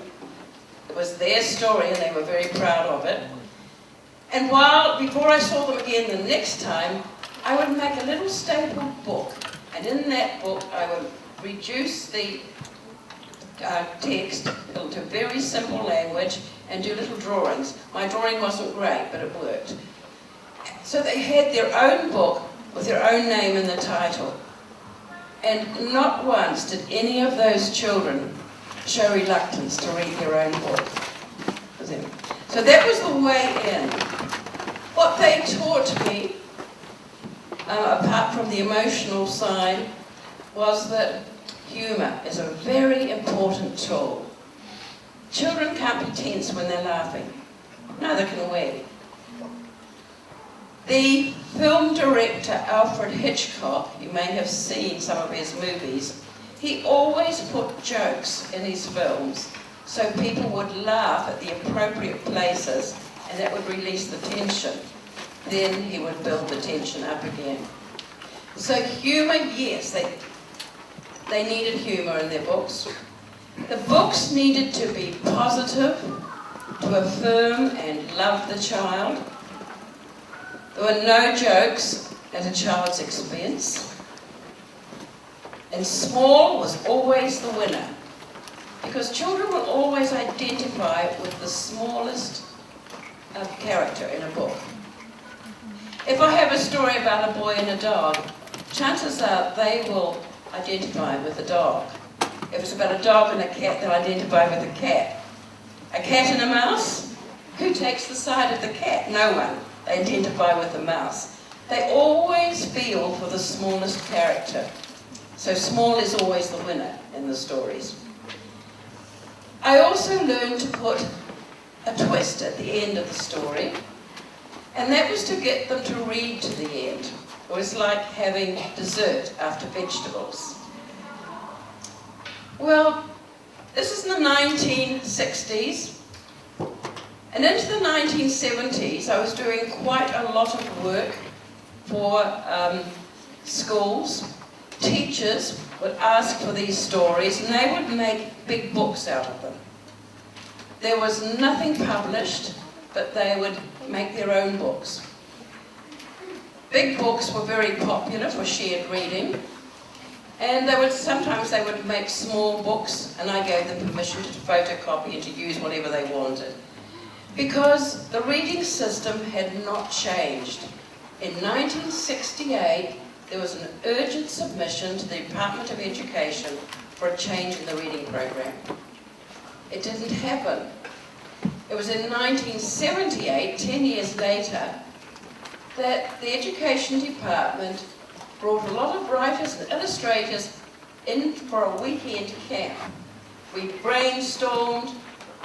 It was their story, and they were very proud of it. And before I saw them again the next time, I would make a little stapled book, and in that book I would reduce the text into very simple language and do little drawings. My drawing wasn't great, but it worked. So they had their own book with their own name in the title. And not once did any of those children show reluctance to read their own book. So that was the way in. What they taught me, apart from the emotional side, was that humour is a very important tool. Children can't be tense when they're laughing. Neither can we. The film director Alfred Hitchcock, you may have seen some of his movies, he always put jokes in his films so people would laugh at the appropriate places, and that would release the tension. Then he would build the tension up again. So humour, yes, they needed humour in their books. The books needed to be positive, to affirm and love the child. There were no jokes at a child's expense. And small was always the winner, because children will always identify with the smallest character in a book. If I have a story about a boy and a dog, chances are they will identify with the dog. If it's about a dog and a cat, they'll identify with the cat. A cat and a mouse? Who takes the side of the cat? No one. They identify with the mouse. They always feel for the smallest character. So small is always the winner in the stories. I also learned to put a twist at the end of the story, and that was to get them to read to the end. It was like having dessert after vegetables. Well, this is in the 1960s, and into the 1970s I was doing quite a lot of work for schools. Teachers would ask for these stories, and they would make big books out of them. There was nothing published, but they would make their own books. Big books were very popular for shared reading, and sometimes they would make small books, and I gave them permission to photocopy and to use whatever they wanted. Because the reading system had not changed. In 1968, there was an urgent submission to the Department of Education for a change in the reading program. It didn't happen. It was in 1978, 10 years later, that the Education Department brought a lot of writers and illustrators in for a weekend camp. We brainstormed,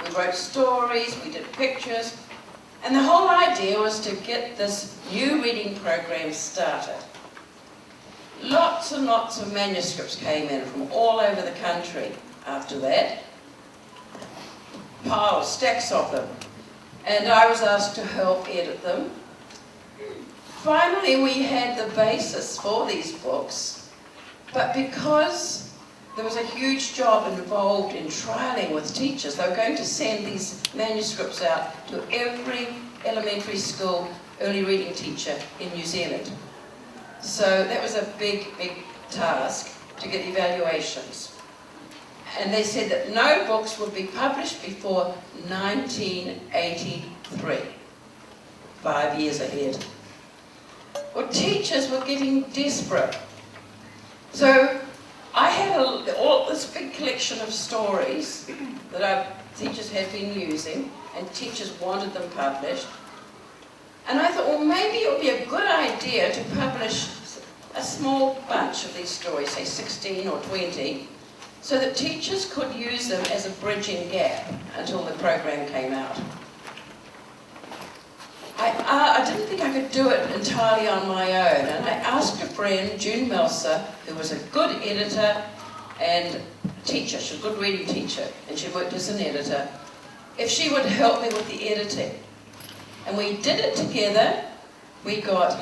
we wrote stories, we did pictures, and the whole idea was to get this new reading program started. Lots and lots of manuscripts came in from all over the country after that. Piles, stacks of them. And I was asked to help edit them. Finally, we had the basis for these books, but because there was a huge job involved in trialling with teachers, they were going to send these manuscripts out to every elementary school early reading teacher in New Zealand. So that was a big, big task to get evaluations. And they said that no books would be published before 1983, 5 years ahead. Well, teachers were getting desperate. So I had all this big collection of stories that our teachers had been using, and teachers wanted them published. And I thought, well, maybe it would be a good idea to publish a small bunch of these stories, say 16 or 20, so that teachers could use them as a bridging gap until the program came out. I I didn't think I could do it entirely on my own, and I asked a friend, June Melser, who was a good editor and teacher, she's a good reading teacher, and she worked as an editor, if she would help me with the editing. And we did it together. We got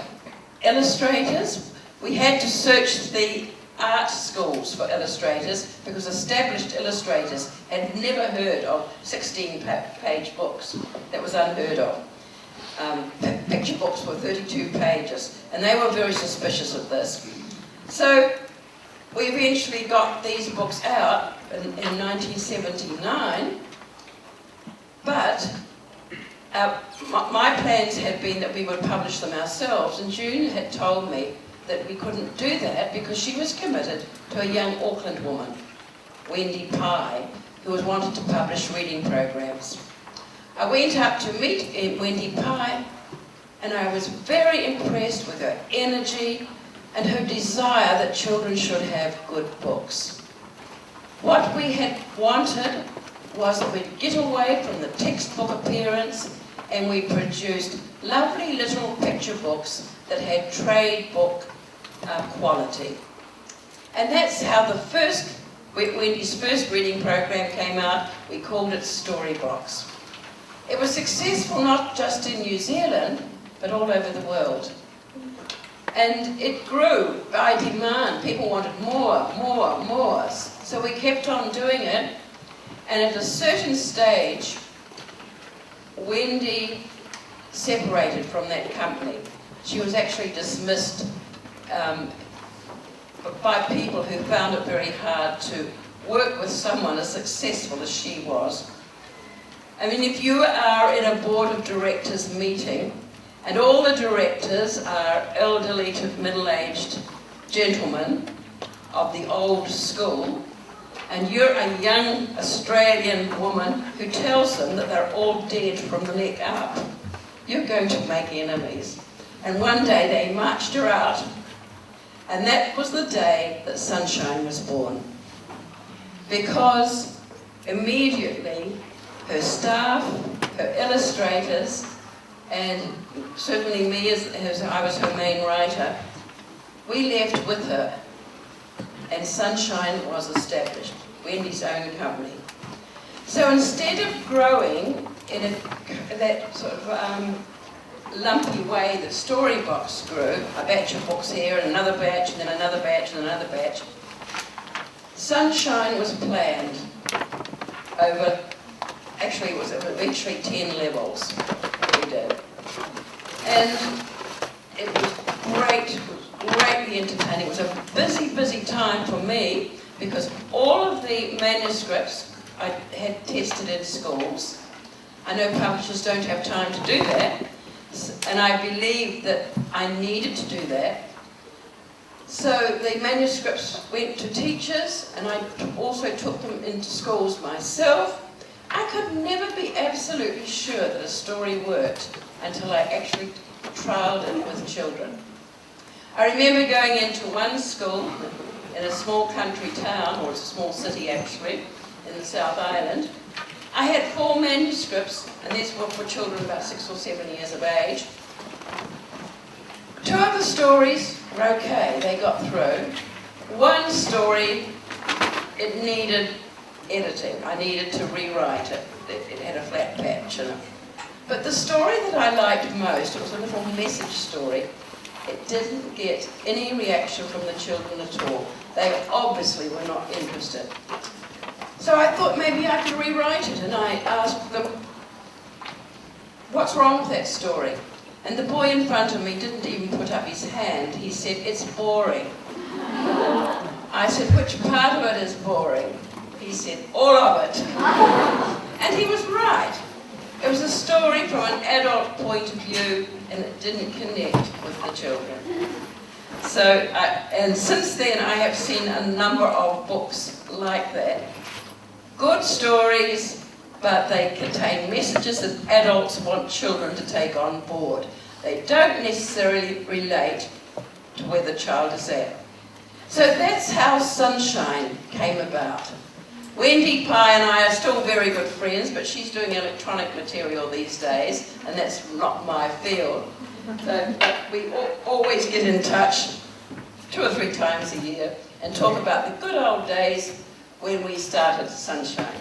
illustrators. We had to search the art schools for illustrators because established illustrators had never heard of 16-page books. That was unheard of. Picture books were 32 pages, and they were very suspicious of this. So we eventually got these books out in 1979, but my plans had been that we would publish them ourselves, and June had told me that we couldn't do that because she was committed to a young Auckland woman, Wendy Pye, who was wanted to publish reading programs. I went up to meet Wendy Pye, and I was very impressed with her energy and her desire that children should have good books. What we had wanted was that we'd get away from the textbook appearance, and we produced lovely little picture books that had trade book quality. And that's how Wendy's first reading program came out. We called it Storybox. It was successful not just in New Zealand, but all over the world. And it grew by demand. People wanted more, more, more. So we kept on doing it. And at a certain stage, Wendy separated from that company. She was actually dismissed by people who found it very hard to work with someone as successful as she was. I mean, if you are in a board of directors meeting, and all the directors are elderly to middle-aged gentlemen of the old school, and you're a young Australian woman who tells them that they're all dead from the neck up, you're going to make enemies. And one day they marched her out, and that was the day that Sunshine was born. Because immediately her staff, her illustrators, and certainly me as I was her main writer, we left with her, and Sunshine was established, Wendy's own company. So instead of growing in that sort of lumpy way that Storybox grew, a batch of books here, and another batch, and then another batch, and another batch, Sunshine was planned over, actually it was eventually 10 levels that we did. And it was great, greatly entertaining. It was a busy, busy time for me because all of the manuscripts I had tested in schools. I know publishers don't have time to do that, and I believed that I needed to do that. So the manuscripts went to teachers, and I also took them into schools myself. I could never be absolutely sure that a story worked until I actually trialled it with children. I remember going into one school in a small country town, or it's a small city actually, in the South Island. I had 4 manuscripts, and these were for children about 6 or 7 years of age. 2 of the stories were okay, they got through. One story, it needed editing. I needed to rewrite it. It had a flat patch in it. But the story that I liked most, it was a little message story. It didn't get any reaction from the children at all. They obviously were not interested. So I thought maybe I could rewrite it, and I asked them, what's wrong with that story? And the boy in front of me didn't even put up his hand. He said, it's boring. I said, which part of it is boring? He said, all of it. And he was right. It was a story from an adult point of view, and it didn't connect with the children. So, and since then I have seen a number of books like that. Good stories, but they contain messages that adults want children to take on board. They don't necessarily relate to where the child is at. So that's how Sunshine came about. Wendy Pye and I are still very good friends, but she's doing electronic material these days, and that's not my field. So we always get in touch 2 or 3 times a year and talk about the good old days when we started Sunshine.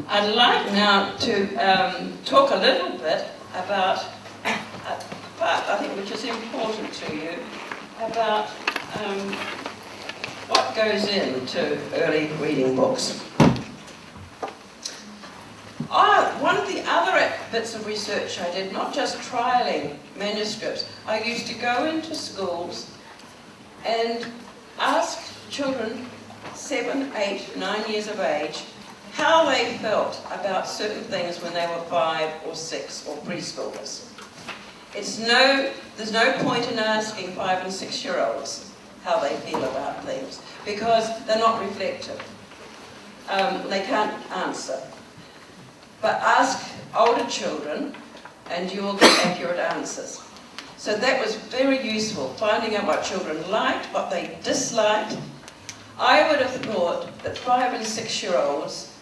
I'd like now to talk a little bit about a part, I think, which is important to you, about what goes into early reading books. One of the other bits of research I did, not just trialling manuscripts, I used to go into schools and ask children 7, 8, 9 years of age how they felt about certain things when they were 5 or 6 or preschoolers. There's no point in asking 5 and 6-year-olds how they feel about things, because they're not reflective. They can't answer. But ask older children and you will get accurate answers. So that was very useful, finding out what children liked, what they disliked. I would have thought that 5 and 6-year-olds,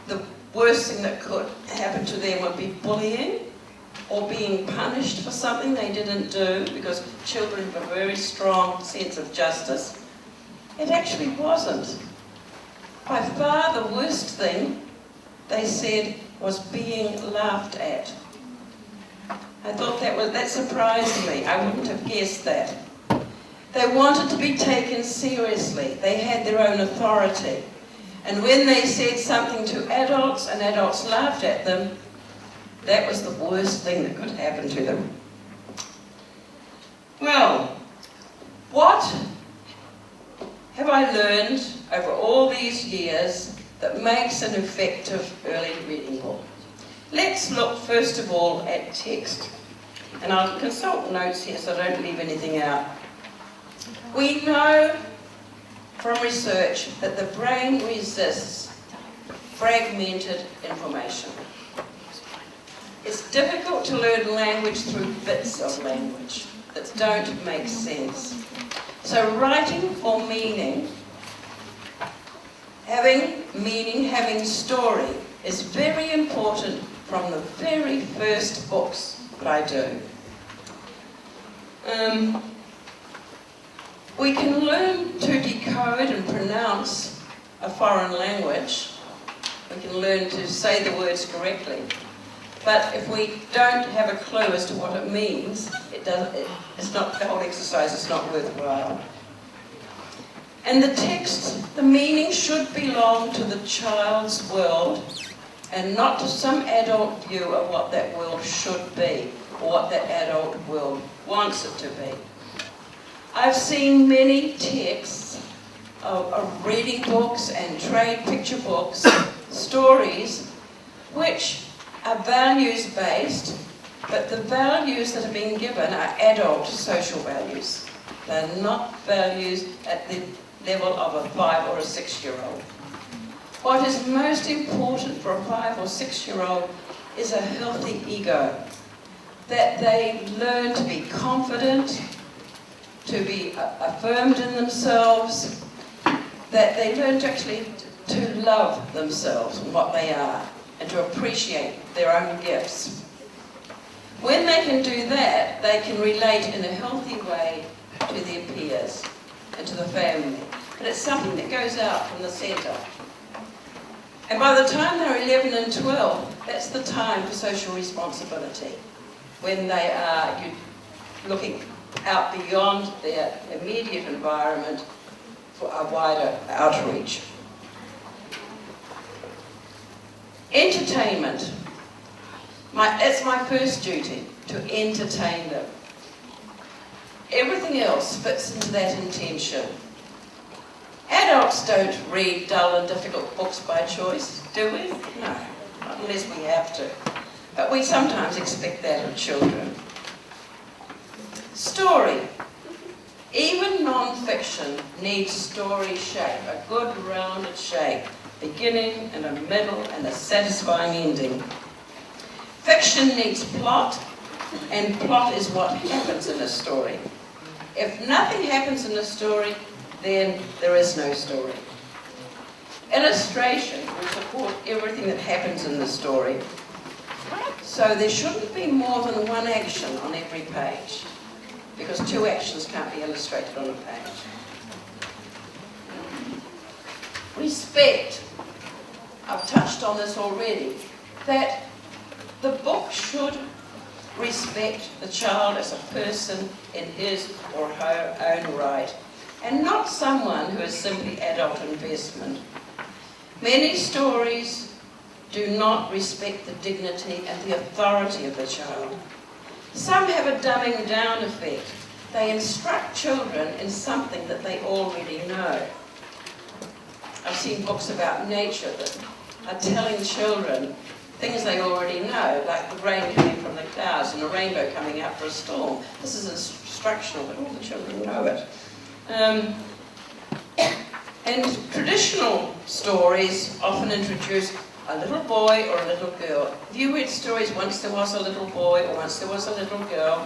the worst thing that could happen to them would be bullying, or being punished for something they didn't do, because children have a very strong sense of justice. It actually wasn't. By far the worst thing, they said, was being laughed at. I thought that surprised me. I wouldn't have guessed that. They wanted to be taken seriously. They had their own authority. And when they said something to adults and adults laughed at them, that was the worst thing that could happen to them. Well, what have I learned over all these years that makes an effective early reading book? Let's look first of all at text. And I'll consult notes here so I don't leave anything out. We know from research that the brain resists fragmented information. It's difficult to learn language through bits of language that don't make sense. So writing for meaning, having story is very important from the very first books that I do. We can learn to decode and pronounce a foreign language. We can learn to say the words correctly. But if we don't have a clue as to what it means, the whole exercise is not worthwhile. And the text, the meaning should belong to the child's world and not to some adult view of what that world should be or what that adult world wants it to be. I've seen many texts of reading books and trade picture books, stories, which are values-based, but the values that are being given are adult social values. They're not values at the level of a 5 or a 6-year-old. What is most important for a 5 or 6-year-old is a healthy ego, that they learn to be confident, to be affirmed in themselves, that they learn to actually to love themselves and what they are, and to appreciate their own gifts. When they can do that, they can relate in a healthy way to their peers and to the family. But it's something that goes out from the centre. And by the time they're 11 and 12, that's the time for social responsibility, when they are looking out beyond their immediate environment for a wider outreach. Entertainment. It's my first duty, to entertain them. Everything else fits into that intention. Adults don't read dull and difficult books by choice, do we? No, not unless we have to. But we sometimes expect that of children. Story. Even non-fiction needs story shape, a good rounded shape, beginning and a middle and a satisfying ending. Fiction needs plot, and plot is what happens in a story. If nothing happens in a story, then there is no story. Illustration will support everything that happens in the story. So there shouldn't be more than one action on every page, because two actions can't be illustrated on a page. Respect. I've touched on this already, that the book should respect the child as a person in his or her own right, and not someone who is simply adult investment. Many stories do not respect the dignity and the authority of the child. Some have a dumbing down effect. They instruct children in something that they already know. I've seen books about nature that are telling children things they already know, like the rain coming from the clouds and a rainbow coming out for a storm. This is instructional, but all the children know it. And traditional stories often introduce a little boy or a little girl. Have you read stories, Once There Was a Little Boy or Once There Was a Little Girl?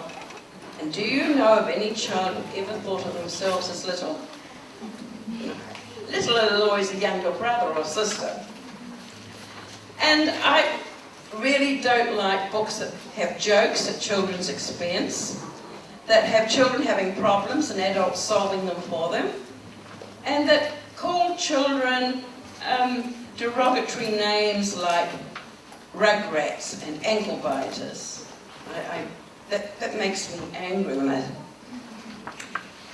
And do you know of any child who ever thought of themselves as little? Little is always a younger brother or sister. And I really don't like books that have jokes at children's expense, that have children having problems and adults solving them for them, and that call children derogatory names like rugrats and ankle biters. That makes me angry when I...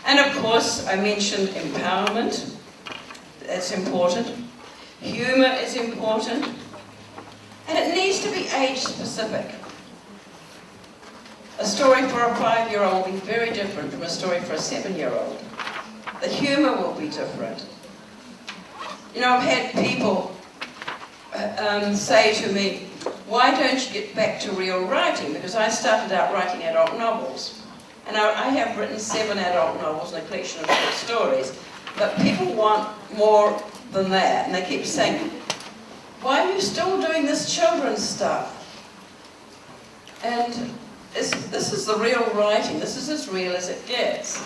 And of course, I mentioned empowerment. That's important. Humour is important. And it needs to be age-specific. A story for a 5-year-old will be very different from a story for a 7-year-old. The humour will be different. You know, I've had people say to me, why don't you get back to real writing? Because I started out writing adult novels. And I have written 7 adult novels and a collection of short stories. But people want more than that. And they keep saying, why are you still doing this children's stuff? And this is the real writing. This is as real as it gets.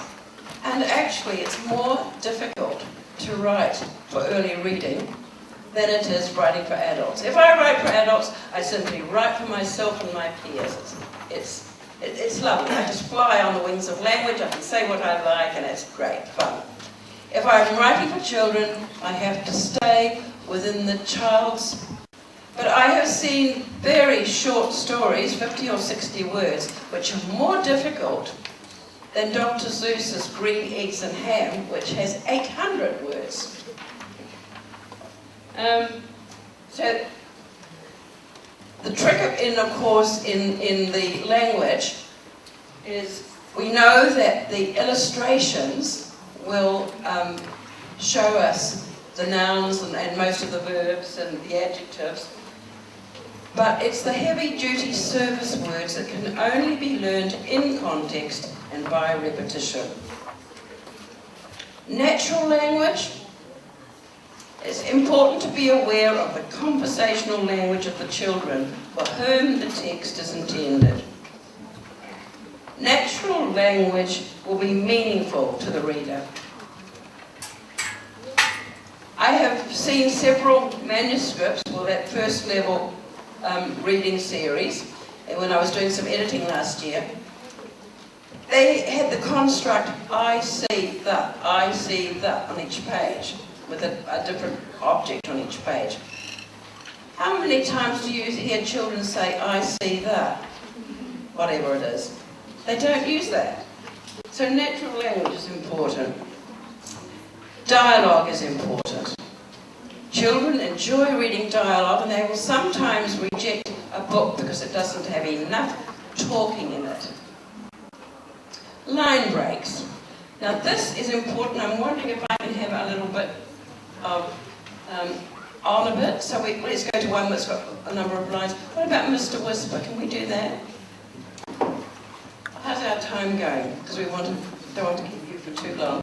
And actually, it's more difficult to write for early reading than it is writing for adults. If I write for adults, I simply write for myself and my peers. It's lovely. I just fly on the wings of language. I can say what I like, and it's great fun. If I'm writing for children, I have to stay within the child's... But I have seen very short stories, 50 or 60 words, which are more difficult than Dr. Seuss's Green Eggs and Ham, which has 800 words. So the trick, of course, in the language is we know that the illustrations will show us the nouns and most of the verbs and the adjectives, but it's the heavy-duty service words that can only be learned in context and by repetition. Natural language. It's important to be aware of the conversational language of the children for whom the text is intended. Natural language will be meaningful to the reader. I have seen several manuscripts, well, that first level reading series, and when I was doing some editing last year, they had the construct I see the on each page, with a different object on each page. How many times do you hear children say, I see the, whatever it is? They don't use that. So natural language is important. Dialogue is important. Children enjoy reading dialogue, and they will sometimes reject a book because it doesn't have enough talking in it. Line breaks. Now this is important. I'm wondering if I can have a little bit of on a bit. So let's go to one that's got a number of lines. What about Mr. Whisper? Can we do that? How's our time going? Because we don't want to keep you for too long.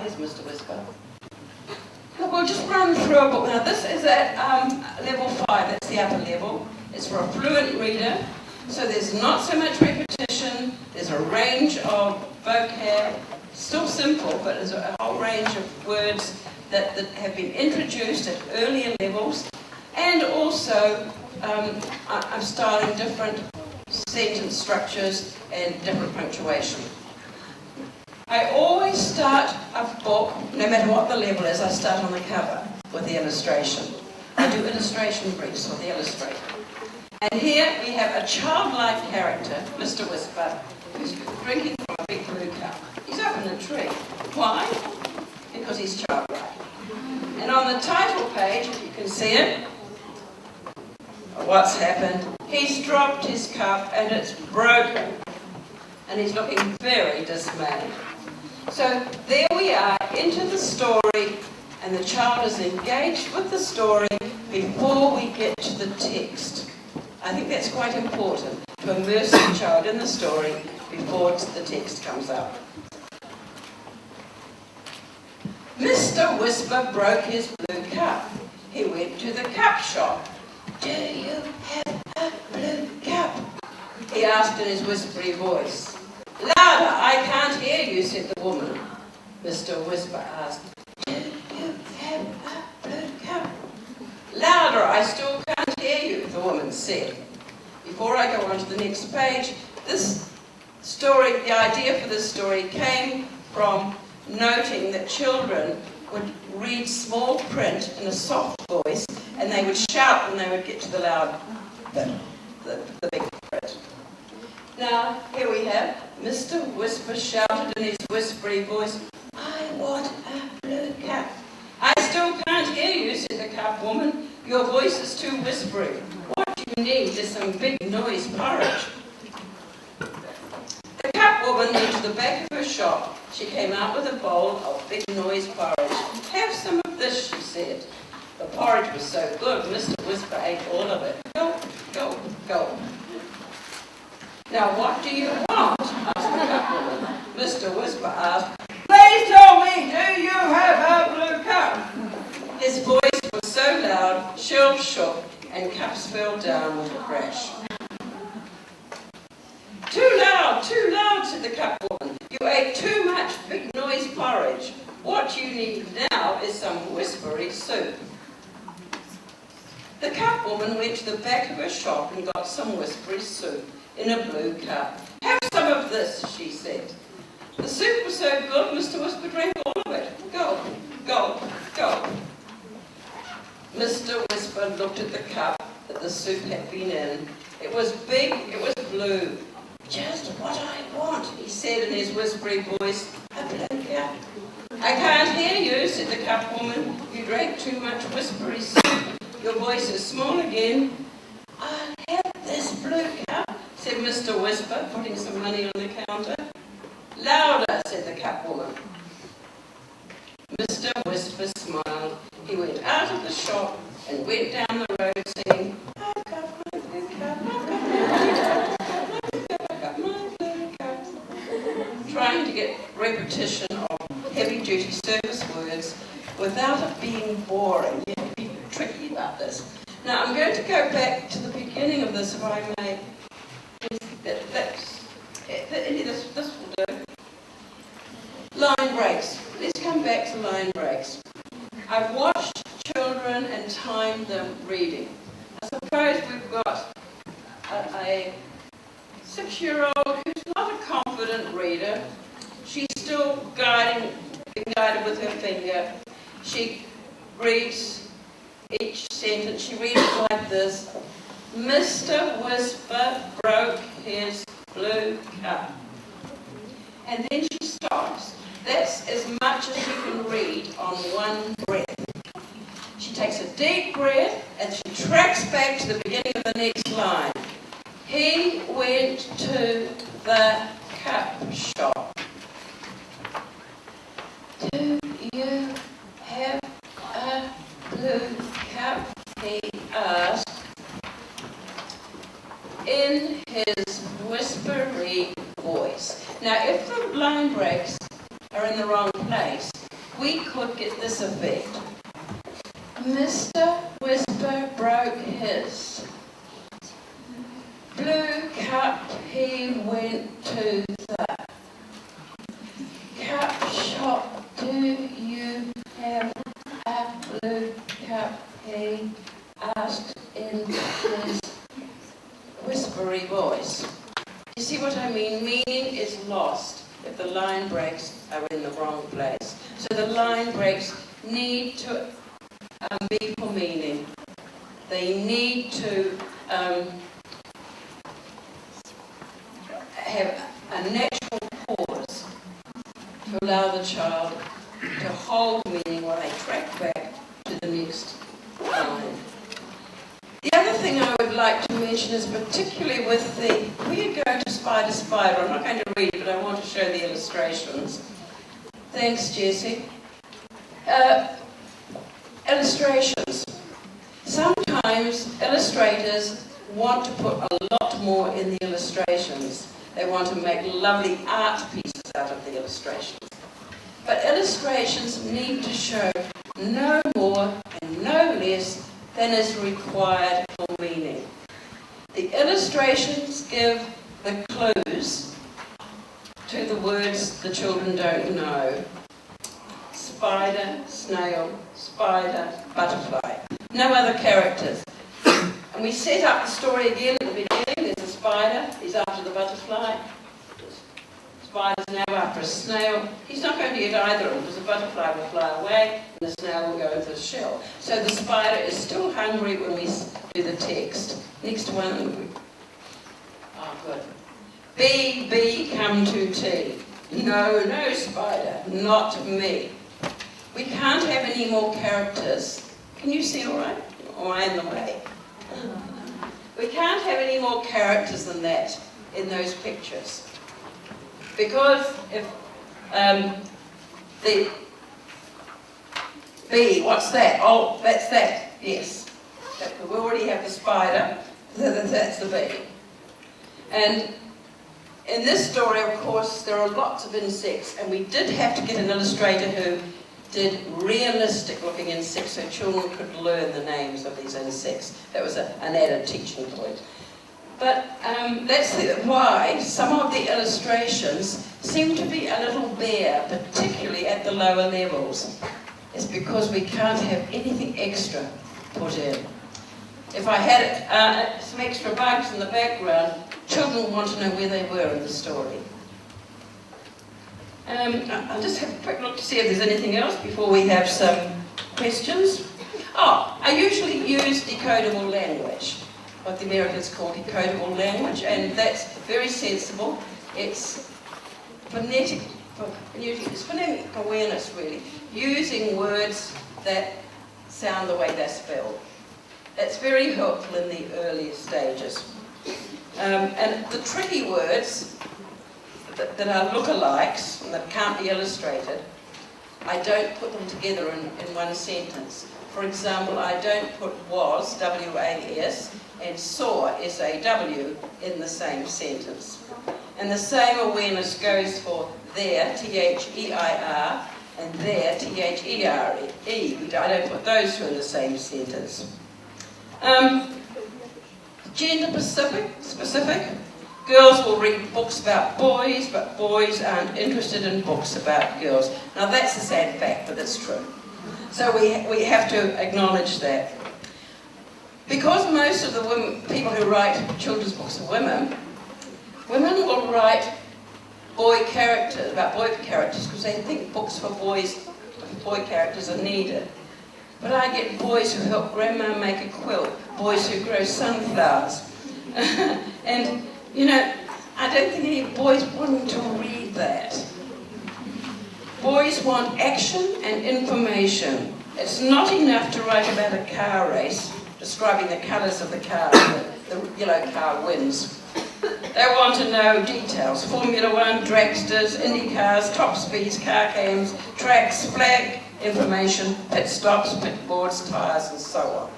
Here's Mr. Whisper. Look, we'll just run through a book. Now this is at level 5, that's the upper level. It's for a fluent reader, so there's not so much repetition. illustration, there's a range of vocab, still simple, but there's a whole range of words that have been introduced at earlier levels, and also I'm styling different sentence structures and different punctuation. I always start a book, no matter what the level is, I start on the cover with the illustration. I do illustration briefs with the illustrator. And here we have a childlike character, Mr. Whisper, who's drinking from a big blue cup. He's up in a tree. Why? Because he's childlike. And on the title page, if you can see it, what's happened? He's dropped his cup and it's broken. And he's looking very dismayed. So there we are, into the story, and the child is engaged with the story before we get to the text. I think that's quite important, to immerse the child in the story before the text comes up. Mr. Whisper broke his blue cup. He went to the cup shop. "Do you have a blue cup?" he asked in his whispery voice. "Louder, I can't hear you," said the woman. Mr. Whisper asked, "Do you have a blue cup?" "Louder, I still can't hear you," the woman said. Before I go on to the next page, this story, the idea for this story came from noting that children would read small print in a soft voice, and they would shout when they would get to the loud bit, the big print. Now, here we have Mr. Whisper shouted in his whispery voice, "I want a blue cup." "I still can't hear you," said the cup woman. "Your voice is too whispery. What you need is some big noise porridge." The cup woman went to the back of her shop. She came out with a bowl of big noise porridge. "Have some of this," she said. The porridge was so good, Mr. Whisper ate all of it. Gulp, gulp, gulp. "Now what do you want?" asked the cup woman. Mr. Whisper asked, "Please tell me, do you have a blue cup?" His voice was so loud, shelves shook, and cups fell down with a crash. Too loud," said the cup woman. "You ate too much big noise porridge. What you need now is some whispery soup." The cup woman went to the back of her shop and got some whispery soup in a blue cup. "Have some of this," she said. The soup was so good, Mr. Whisper drank all of it. Gulp, gulp, gulp. Mr. Whisper looked at the cup that the soup had been in. It was big, it was blue. "Just what I want," he said in his whispery voice. "A blue cup." "I can't hear you," said the cup woman. "You drank too much whispery soup. Your voice is small again." "I'll have this blue cup," said Mr. Whisper, putting some money on the counter. "Louder," said the cup woman. Mr. Whisper smiled. He went out of the shop and went down the road singing, "I've got my blue cup, I've got my blue cup, I've got my blue cup," trying to get repetition of heavy-duty service words without it being boring. You have to be tricky about this. Now, I'm going to go back to the beginning of this, if I may. This will do. Line breaks. Let's come back to line breaks. I've watched children and timed them reading. I suppose we've got a 6-year-old who's not a confident reader. She's still being guided with her finger. She reads each sentence. She reads it like this. Mr. Whisper broke his blue cup. And then she stops. That's as much as you can read on one breath. She takes a deep breath and she tracks back to the beginning of the next line. He went to the cup shop. Do you have a blue cup? He asked in his whispery voice. Now, if the line breaks are in the wrong place, we could get this effect. Mr. Whisper broke his blue cup. He went to the cup shop. Do you have a blue cup? He asked in his whispery voice. You see what I mean? Meaning is lost if the line breaks are in the wrong place. So the line breaks need to be for meaning. They need to have a natural pause to allow the child to hold meaning while they track back to the next line. The other thing I would like to mention is particularly with the, we are going to Spider Spider. I'm not going to read it, but I want to show the illustrations. Thanks, Jessie. Illustrations. Sometimes illustrators want to put a lot more in the illustrations. They want to make lovely art pieces out of the illustrations. But illustrations need to show no more and no less than is required for meaning. The illustrations give the clues to the words the children don't know. Spider, snail, spider, butterfly. No other characters. And we set up the story again at the beginning. There's a spider, he's after the butterfly. The spider's now after a snail. He's not going to get either of them because the butterfly will fly away and the snail will go into the shell. So the spider is still hungry when we do the text. Next one. Oh, good. B, B, come to tea. No, no, spider, not me. We can't have any more characters. Can you see all right? Or am I in the way? We can't have any more characters than that in those pictures. Because if the B, what's that? Oh, that's that. Yes. We already have the spider. That's the B. And in this story, of course, there are lots of insects, and we did have to get an illustrator who did realistic looking insects so children could learn the names of these insects. That was an added teaching point. But that's why some of the illustrations seem to be a little bare, particularly at the lower levels. It's because we can't have anything extra put in. If I had some extra bugs in the background, children would want to know where they were in the story. I'll just have a quick look to see if there's anything else before we have some questions. Oh, I usually use decodable language, what the Americans call decodable language, and that's very sensible. It's phonetic awareness, really, using words that sound the way they're spelled. That's very helpful in the earlier stages. And the tricky words that are lookalikes and that can't be illustrated, I don't put them together in one sentence. For example, I don't put was, W-A-S, and saw, S-A-W, in the same sentence. And the same awareness goes for there, T-H-E-I-R, and there, T-H-E-R-E. I don't put those two in the same sentence. Gender specific. Girls will read books about boys, but boys aren't interested in books about girls. Now that's a sad fact, but it's true. So we have to acknowledge that. Because most of the people who write children's books are women will write boy characters, about boy characters, because they think books for boys, boy characters are needed. But I get boys who help grandma make a quilt, boys who grow sunflowers. And, you know, I don't think any boys want to read that. Boys want action and information. It's not enough to write about a car race, describing the colours of the car, the yellow car wins. They want to know details. Formula One, dragsters, Indy cars, top speeds, car cams, tracks, flag, information, pit stops, pit boards, tyres, and so on.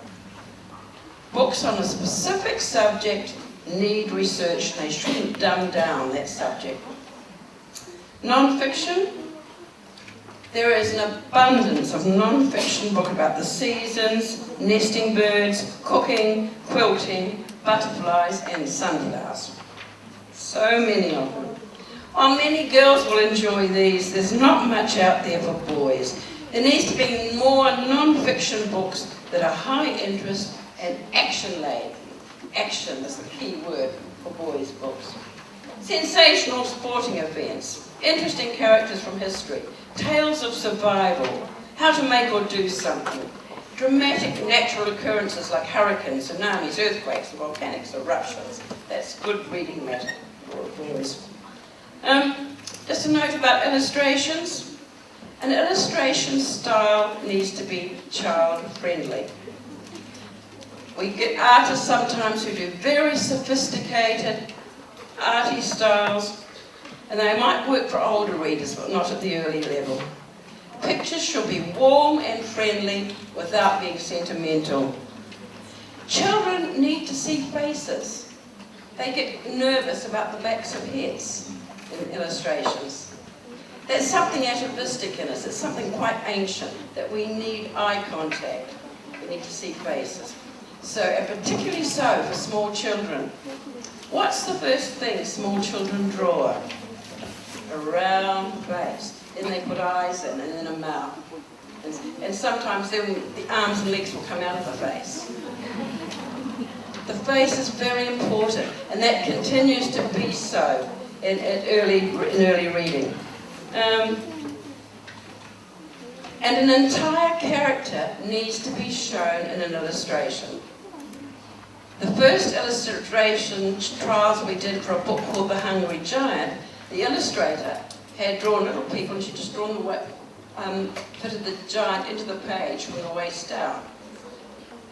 Books on a specific subject need research. They shouldn't dumb down that subject. Non-fiction. There is an abundance of non-fiction books about the seasons, nesting birds, cooking, quilting, butterflies, and sunflowers. So many of them. While many girls will enjoy these, there's not much out there for boys. There needs to be more non-fiction books that are high interest and action-laden. Action is the key word for boys' books. Sensational sporting events, interesting characters from history, tales of survival, how to make or do something, dramatic natural occurrences like hurricanes, tsunamis, earthquakes, and volcanic eruptions. That's good reading matter for boys. Just a note about illustrations. An illustration style needs to be child-friendly. We get artists sometimes who do very sophisticated, arty styles, and they might work for older readers, but not at the early level. Pictures should be warm and friendly without being sentimental. Children need to see faces. They get nervous about the backs of heads in illustrations. There's something atavistic in us, it's something quite ancient, that we need eye contact. We need to see faces. So, and particularly so for small children. What's the first thing small children draw? A round face. Then they put eyes in and then a mouth. And sometimes then the arms and legs will come out of the face. The face is very important, and that continues to be so in early reading. And an entire character needs to be shown in an illustration. The first illustration trials we did for a book called The Hungry Giant, the illustrator had drawn little people, and she'd just drawn fitted the giant into the page from the waist down.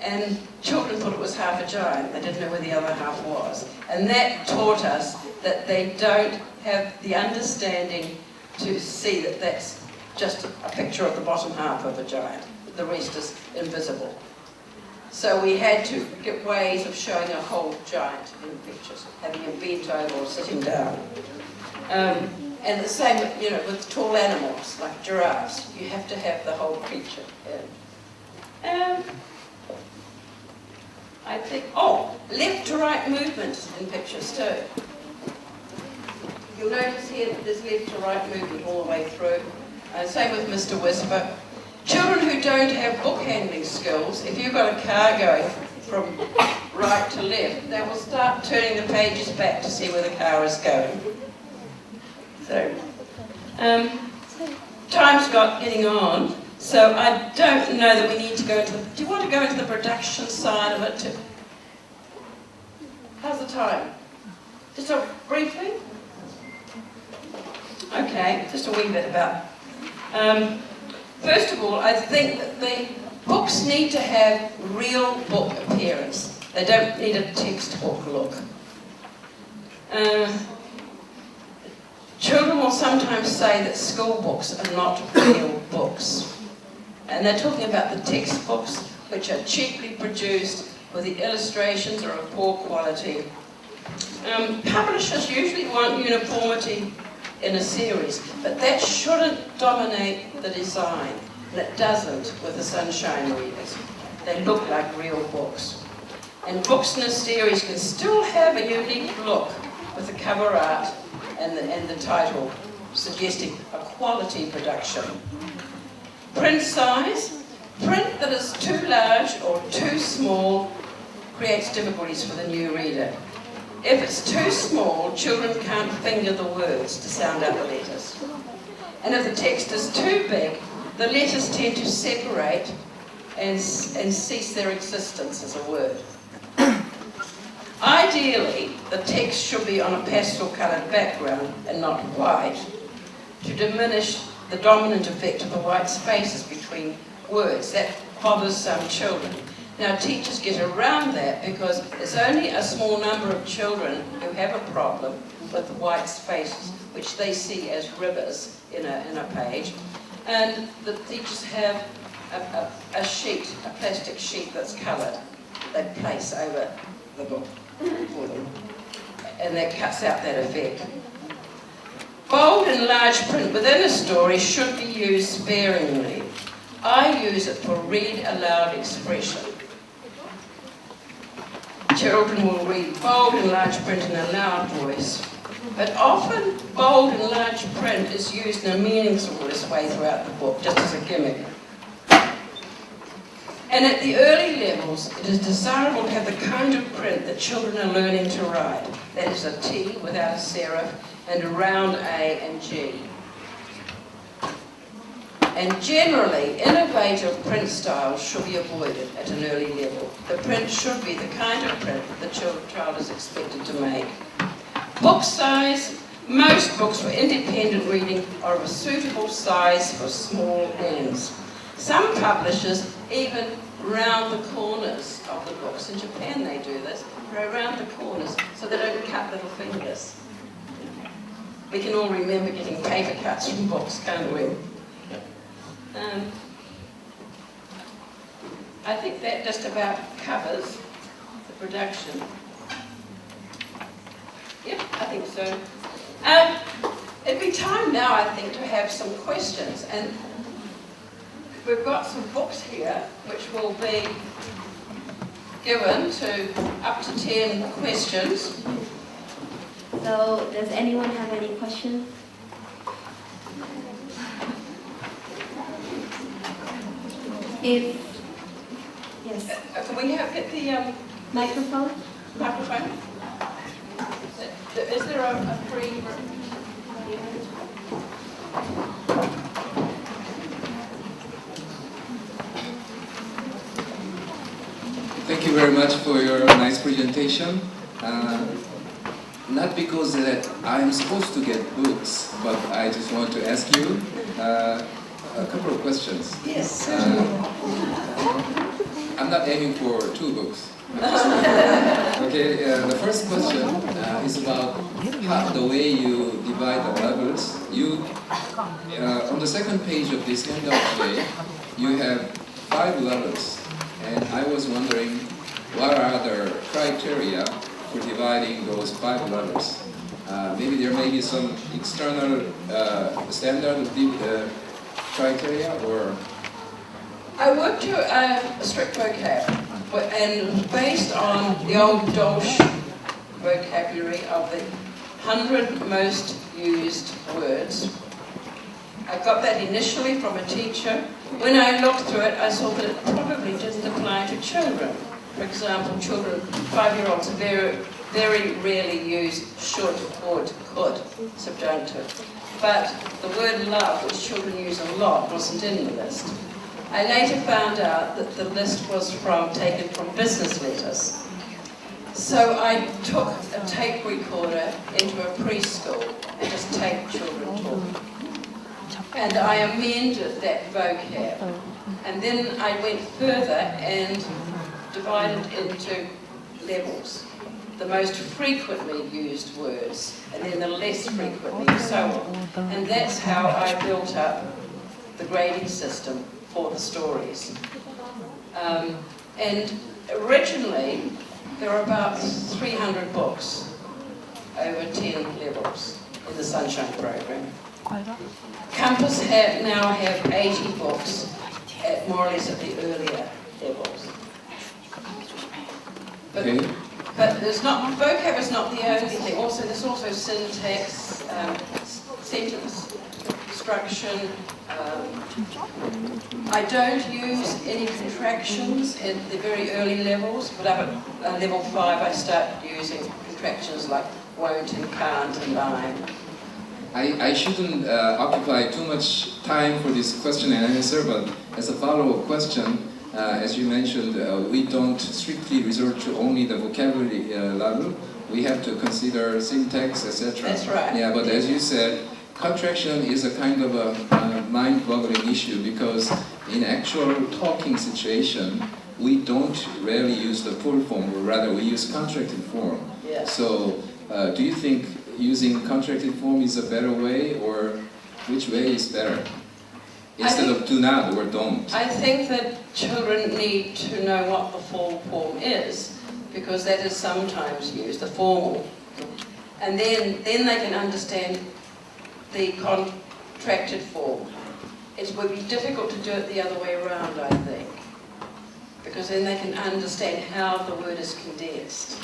And children thought it was half a giant, they didn't know where the other half was. And that taught us that they don't have the understanding to see that that's just a picture of the bottom half of a giant. The rest is invisible. So we had to get ways of showing a whole giant in pictures, having him bent over or sitting down. And the same, you know, with tall animals like giraffes, you have to have the whole creature in. I think, left to right movement in pictures too. You'll notice here that there's left to right movement all the way through. Same with Mr. Whisper. Children who don't have book handling skills, if you've got a car going from right to left, they will start turning the pages back to see where the car is going. So, time's getting on, so I don't know that we need to go into the... Do you want to go into the production side of it too? How's the time? Just briefly? Okay, just a wee bit about... first of all, I think that the books need to have real book appearance. They don't need a textbook look. Children will sometimes say that school books are not real books. And they're talking about the textbooks, which are cheaply produced, where the illustrations are of poor quality. Publishers usually want uniformity in a series, but that shouldn't dominate the design. And it doesn't with the Sunshine Readers. They look like real books. And books in a series can still have a unique look with the cover art and the title suggesting a quality production. Print size. Print that is too large or too small creates difficulties for the new reader. If it's too small, children can't finger the words to sound out the letters. And if the text is too big, the letters tend to separate and cease their existence as a word. Ideally, the text should be on a pastel-coloured background and not white to diminish the dominant effect of the white spaces between words. That bothers some children. Now, teachers get around that because there's only a small number of children who have a problem with the white spaces, which they see as rivers in a page. And the teachers have a sheet, a plastic sheet that's coloured, they place over the book for them. And that cuts out that effect. Bold and large print within a story should be used sparingly. I use it for read aloud expression. Children will read bold and large print in a loud voice. But often bold and large print is used in a meaningless way throughout the book, just as a gimmick. And at the early levels, it is desirable to have the kind of print that children are learning to write. That is a T without a serif and a round A and G. And generally, innovative print styles should be avoided at an early level. The print should be the kind of print that the child is expected to make. Book size. Most books for independent reading are of a suitable size for small hands. Some publishers even round the corners of the books. In Japan they do this, around the corners so they don't cut little fingers. We can all remember getting paper cuts from books, can't we? I think that just about covers the production. Yep, I think so. It'd be time now, I think, to have some questions. And we've got some books here which will be given to up to 10 questions. So, does anyone have any questions? Yes. Can we get the Microphone? microphone? Is there a free... Thank you very much for your nice presentation. Not because that I'm supposed to get books, but I just want to ask you a couple of questions. Yes. I'm not aiming for 2 books. Okay, the first question is about the way you divide the levels. You, on the second page of this handout today, you have 5 levels. And I was wondering, what are the criteria for dividing those 5 levels? Maybe there may be some external standard criteria, or... I worked to a strict vocab, and based on the old Dolch vocabulary of the 100 most used words. I got that initially from a teacher. When I looked through it, I saw that it probably didn't apply to children. For example, children, 5-year-olds, very rarely use should, would, could, subjunctive. But the word love, which children use a lot, wasn't in the list. I later found out that the list was taken from business letters. So I took a tape recorder into a preschool and just taped children talking. And I amended that vocab. And then I went further and divided into levels. The most frequently used words, and then the less frequently, and so on. And that's how I built up the grading system for the stories. And originally, there were about 300 books over 10 levels in the Sunshine Program. Campus now have 80 books at more or less at the earlier levels. But there's not, vocab is not the only thing. Also, there's also syntax, sentence construction. I don't use any contractions at the very early levels, but up at level 5 I start using contractions like won't and can't and I'm. I shouldn't occupy too much time for this question and answer, but as a follow-up question, as you mentioned, we don't strictly resort to only the vocabulary level. We have to consider syntax, etc. That's right. Yeah, but as you said, contraction is a kind of a mind-boggling issue, because in actual talking situation, we don't rarely use the full form, or rather we use contracted form. Yeah. So, do you think using contracted form is a better way, or which way is better? Instead of do not or don't. I think that children need to know what the full form is, because that is sometimes used, the formal. And then they can understand the contracted form. It would be difficult to do it the other way around, I think, because then they can understand how the word is condensed.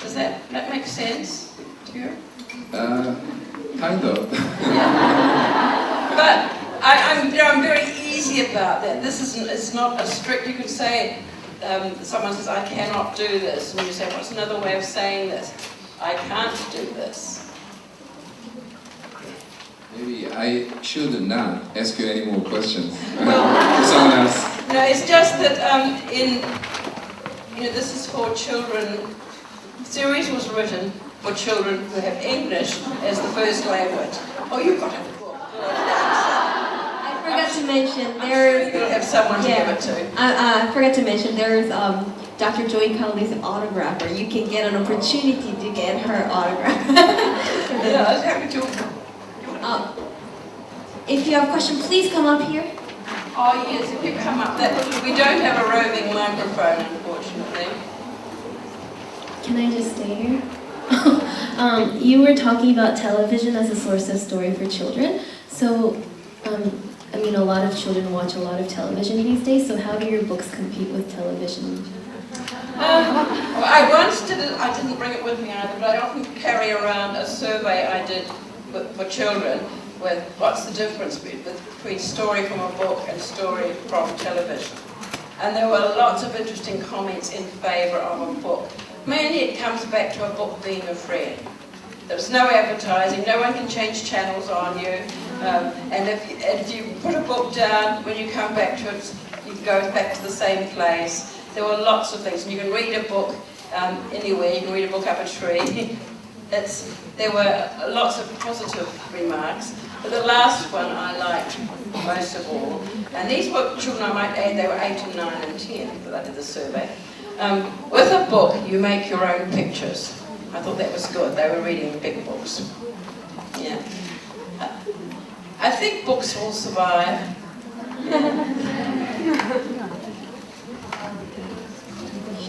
Does that make sense? here? Kind of. But I'm very easy about that. This isn't, it's not a strict, you could say, someone says, I cannot do this, and you say, what's another way of saying this? I can't do this. Maybe I should not ask you any more questions. Well, to someone else. No, it's just that this is for children. The series was written for children who have English as the first language. Oh, you've got a book. I forgot to mention I'm sure you'll have someone to give it to. I forgot to mention there's Dr. Joy Cowley's autograph, where you can get an opportunity to get her autograph. Yeah, I was happy to. If you have a question, please come up here. Oh yes, if you come up, we don't have a roving microphone, unfortunately. Can I just stay here? You were talking about television as a source of story for children. So, I mean, a lot of children watch a lot of television these days, so how do your books compete with television? I once did it, I didn't bring it with me either, but I often carry around a survey I did for children with what's the difference between story from a book and story from television. And there were lots of interesting comments in favour of a book. Mainly it comes back to a book being a friend. There's no advertising, no one can change channels on you, and if you put a book down, when you come back to it, you go back to the same place. There were lots of things, and you can read a book anywhere, you can read a book up a tree. There were lots of positive remarks, but the last one I liked most of all, and these were children I might add, they were 8 and 9 and 10, but I did the survey. With a book, you make your own pictures. I thought that was good. They were reading big books. Yeah. I think books will survive.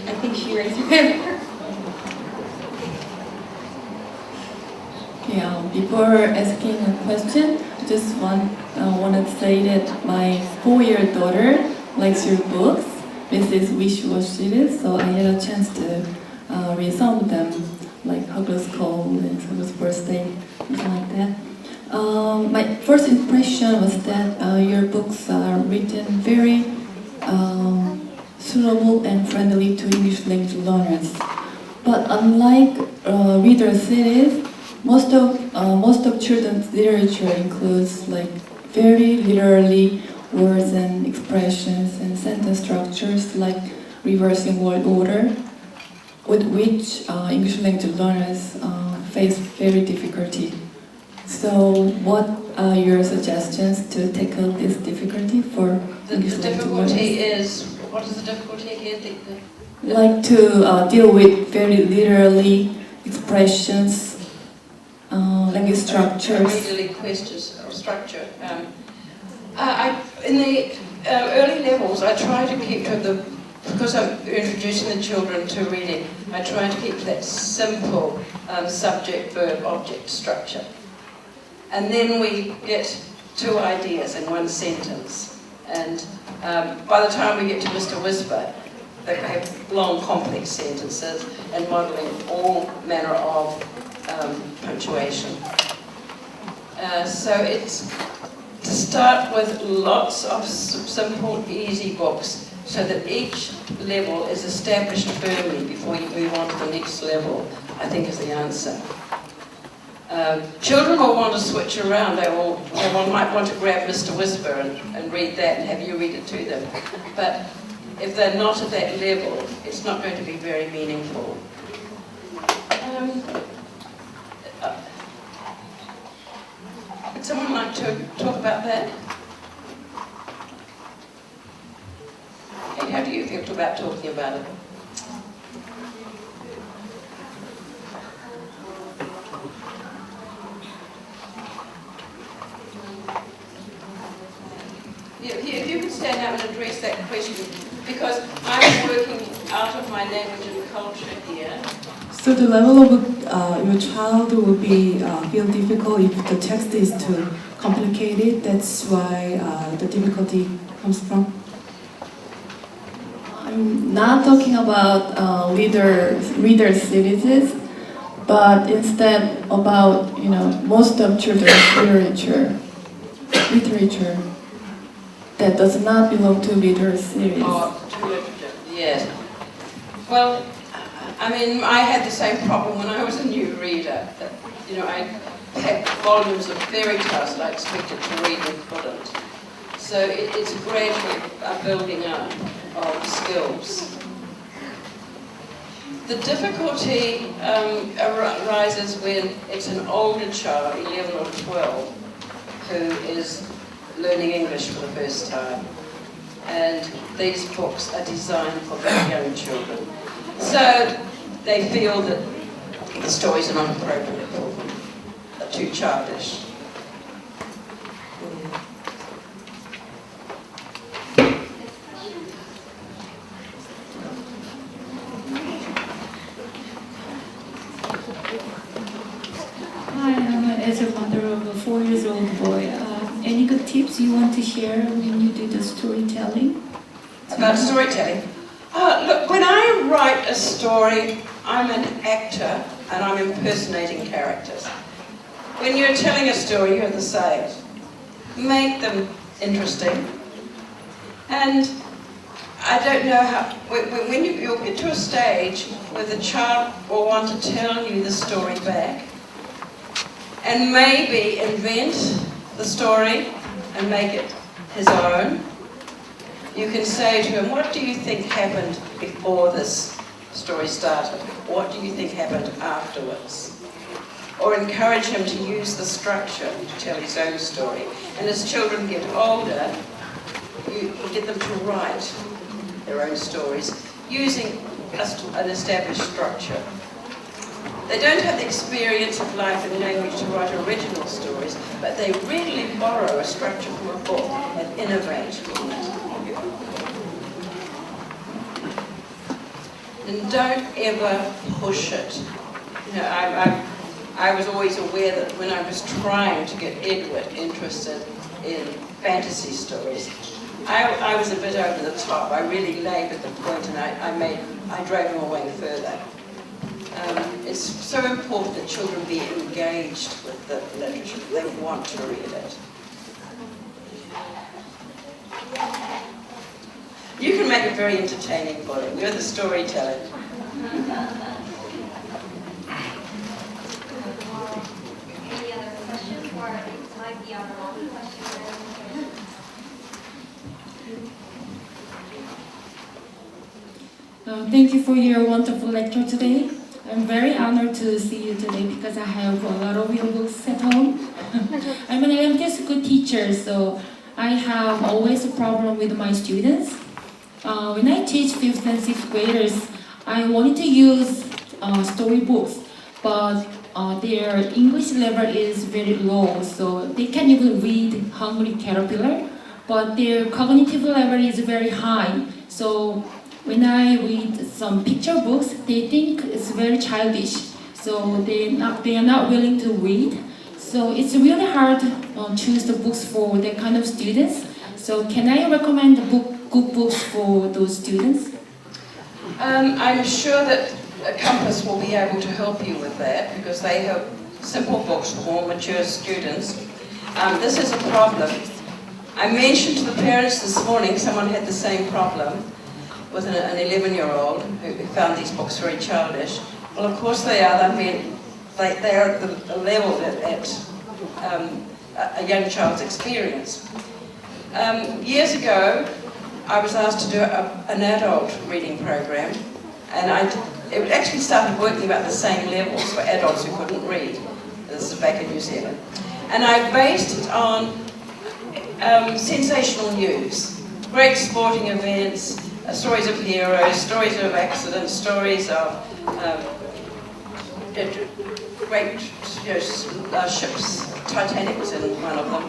I think she raised her hand. Yeah, before asking a question, I just want to say that my 4-year daughter likes your books. Mrs. Wish Was Series, so I had a chance to read some of them, like Hugger's Cold and Hugger's Birthday, something like that. My first impression was that your books are written very suitable and friendly to English language learners. But unlike reader series, most of children's literature includes like very literally words and expressions and sentence structures like reversing word order, with which English language learners face very difficulty. So what are your suggestions to tackle this difficulty for English language learners? What is the difficulty again? Like to deal with very literally expressions, language structures. Literally questions or structure. In the early levels, I try to keep to because I'm introducing the children to reading, I try to keep that simple subject, verb, object structure. And then we get 2 ideas in 1 sentence. And by the time we get to Mr. Whisper, they have long, complex sentences and modelling all manner of punctuation. So it's to start with lots of simple, easy books so that each level is established firmly before you move on to the next level, I think is the answer. Children will want to switch around. They might want to grab Mr. Whisper and read that and have you read it to them. But if they're not at that level, it's not going to be very meaningful. Would someone like to talk about that? Hey, how do you feel about talking about it? If you could stand up and address that question, because I'm working out of my language and culture here. So the level of your child will be feel difficult if the text is too complicated. That's why the difficulty comes from. I'm not talking about reader series, but instead about, most of children's literature that does not belong to reader series. Oh, to literature, yes. Well, I mean, I had the same problem when I was a new reader. I had volumes of fairy tales that I expected to read and couldn't. So it's gradually a building up of skills. The difficulty arises when it's an older child, 11 or 12, who is learning English for the first time. And these books are designed for very young children. So they feel that the stories are not appropriate for them, are too childish. Hi, as a mother of a 4-year-old boy, any good tips you want to share when you do the storytelling? About storytelling? Look, when I write a story, I'm an actor and I'm impersonating characters. When you're telling a story, you have to say it. Make them interesting. And I don't know how, when you'll get to a stage where the child will want to tell you the story back and maybe invent the story and make it his own. You can say to him, what do you think happened before this story started? What do you think happened afterwards? Or encourage him to use the structure to tell his own story. And as children get older, you get them to write their own stories using an established structure. They don't have the experience of life and language to write original stories, but they readily borrow a structure from a book and innovate on it. And don't ever push it. I was always aware that when I was trying to get Edward interested in fantasy stories, I was a bit over the top. I really laboured the point and I drove him away further. It's so important that children be engaged with the literature. They want to read it. You can make it very entertaining for them. You're the storyteller. Any other questions, or it might be on the long question? Thank you for your wonderful lecture today. I'm very honored to see you today because I have a lot of your books at home. I'm an elementary school teacher, so I have always a problem with my students. When I teach 5th and 6th graders, I wanted to use storybooks, but their English level is very low, so they can't even read Hungry Caterpillar, but their cognitive level is very high. So when I read some picture books, they think it's very childish, so they are not willing to read. So it's really hard to choose the books for that kind of students. So can I recommend good books for those students? I'm sure that Compass will be able to help you with that because they have simple books for more mature students. This is a problem. I mentioned to the parents this morning someone had the same problem with an 11-year-old who found these books very childish. Well, of course they are. They are at the level at a young child's experience. Years ago, I was asked to do an adult reading program, and it actually started working about the same levels for adults who couldn't read. This is back in New Zealand. And I based it on sensational news, great sporting events, stories of heroes, stories of accidents, stories of great ships. Titanic was in one of them.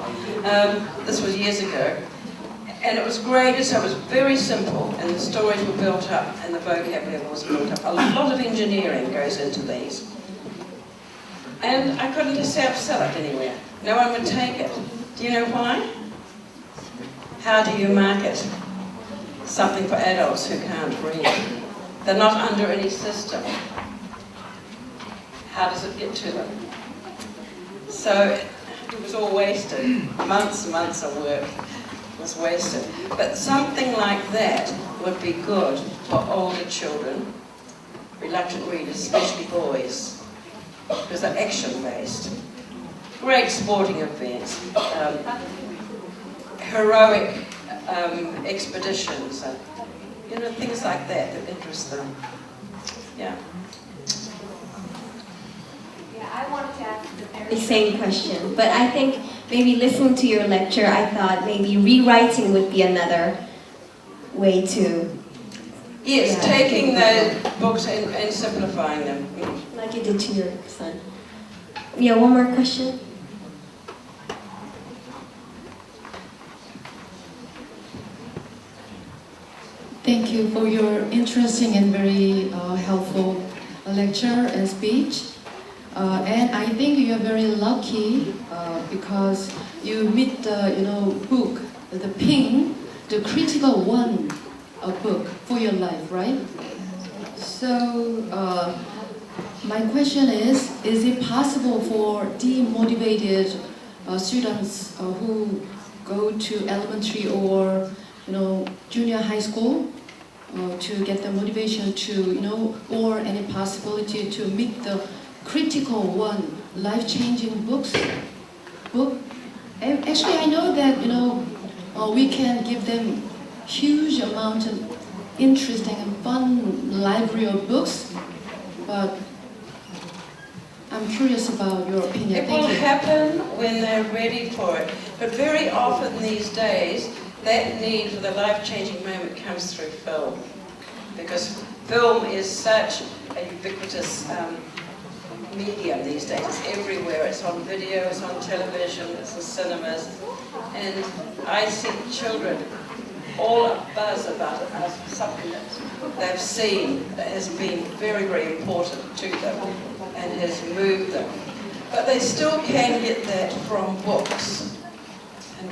This was years ago. And it was great, so it was very simple, and the stories were built up, and the vocabulary was built up. A lot of engineering goes into these. And I couldn't sell it anywhere. No one would take it. Do you know why? How do you market something for adults who can't read? They're not under any system. how does it get to them? So it was all wasted. Months and months of work was wasted. But something like that would be good for older children, reluctant readers, especially boys, because they're action-based. Great sporting events, heroic expeditions, and things like that interest them. Yeah. I wanted to ask the very same question, but I think maybe listening to your lecture, I thought maybe rewriting would be another way to... Yes, taking those books and simplifying them. Like you did to your son. Yeah, one more question. Thank you for your interesting and very helpful lecture and speech. And I think you are very lucky because you meet the book, the ping, the critical one book for your life, right? So my question is it possible for demotivated students who go to elementary or junior high school to get the motivation to or any possibility to meet the critical one, life-changing book? And actually, I know that we can give them huge amount of interesting and fun library of books, but I'm curious about your opinion. It will happen when they're ready for it, but very often these days that need for the life-changing moment comes through film, because film is such a ubiquitous medium these days. It's everywhere. It's on video, it's on television, it's in cinemas. And I see children all abuzz about it as something that they've seen that has been very, very important to them and has moved them. But they still can get that from books. And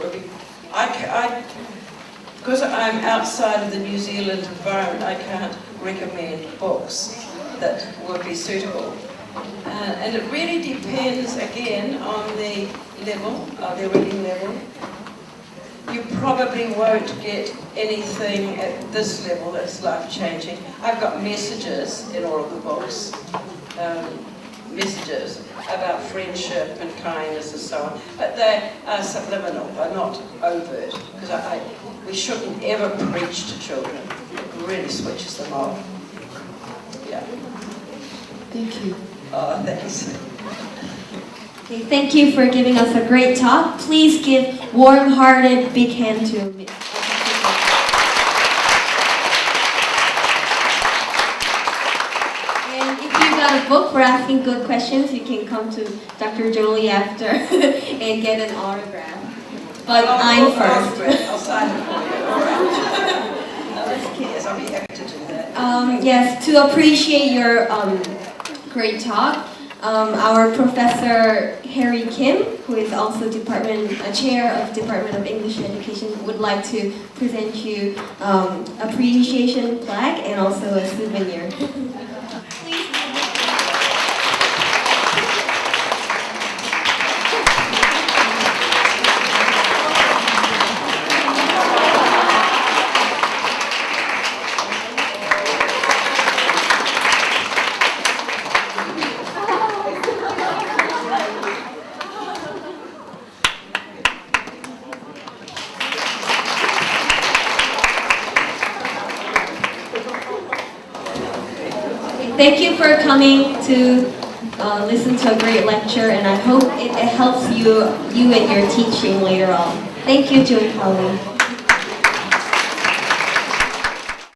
because I'm outside of the New Zealand environment, I can't recommend books that would be suitable. And it really depends, again, on the level, their reading level. You probably won't get anything at this level that's life-changing. I've got messages in all of the books, messages about friendship and kindness and so on, but they are subliminal, they're not overt, because we shouldn't ever preach to children. It really switches them off. Yeah. Thank you. Oh, thanks. Okay, thank you for giving us a great talk. Please give warm-hearted big hand to me. And if you got a book for asking good questions, you can come to Dr. Jolie after and get an autograph. But I'm first. I'll sign it for you, all right? Yes, I'll be happy to do that. Yes, to appreciate your great talk, our Professor Harry Kim, who is also chair of Department of English Education, would like to present you appreciation plaque and also a souvenir. Thank you for coming to listen to a great lecture, and I hope it helps you in your teaching later on. Thank you, Joey Cowley.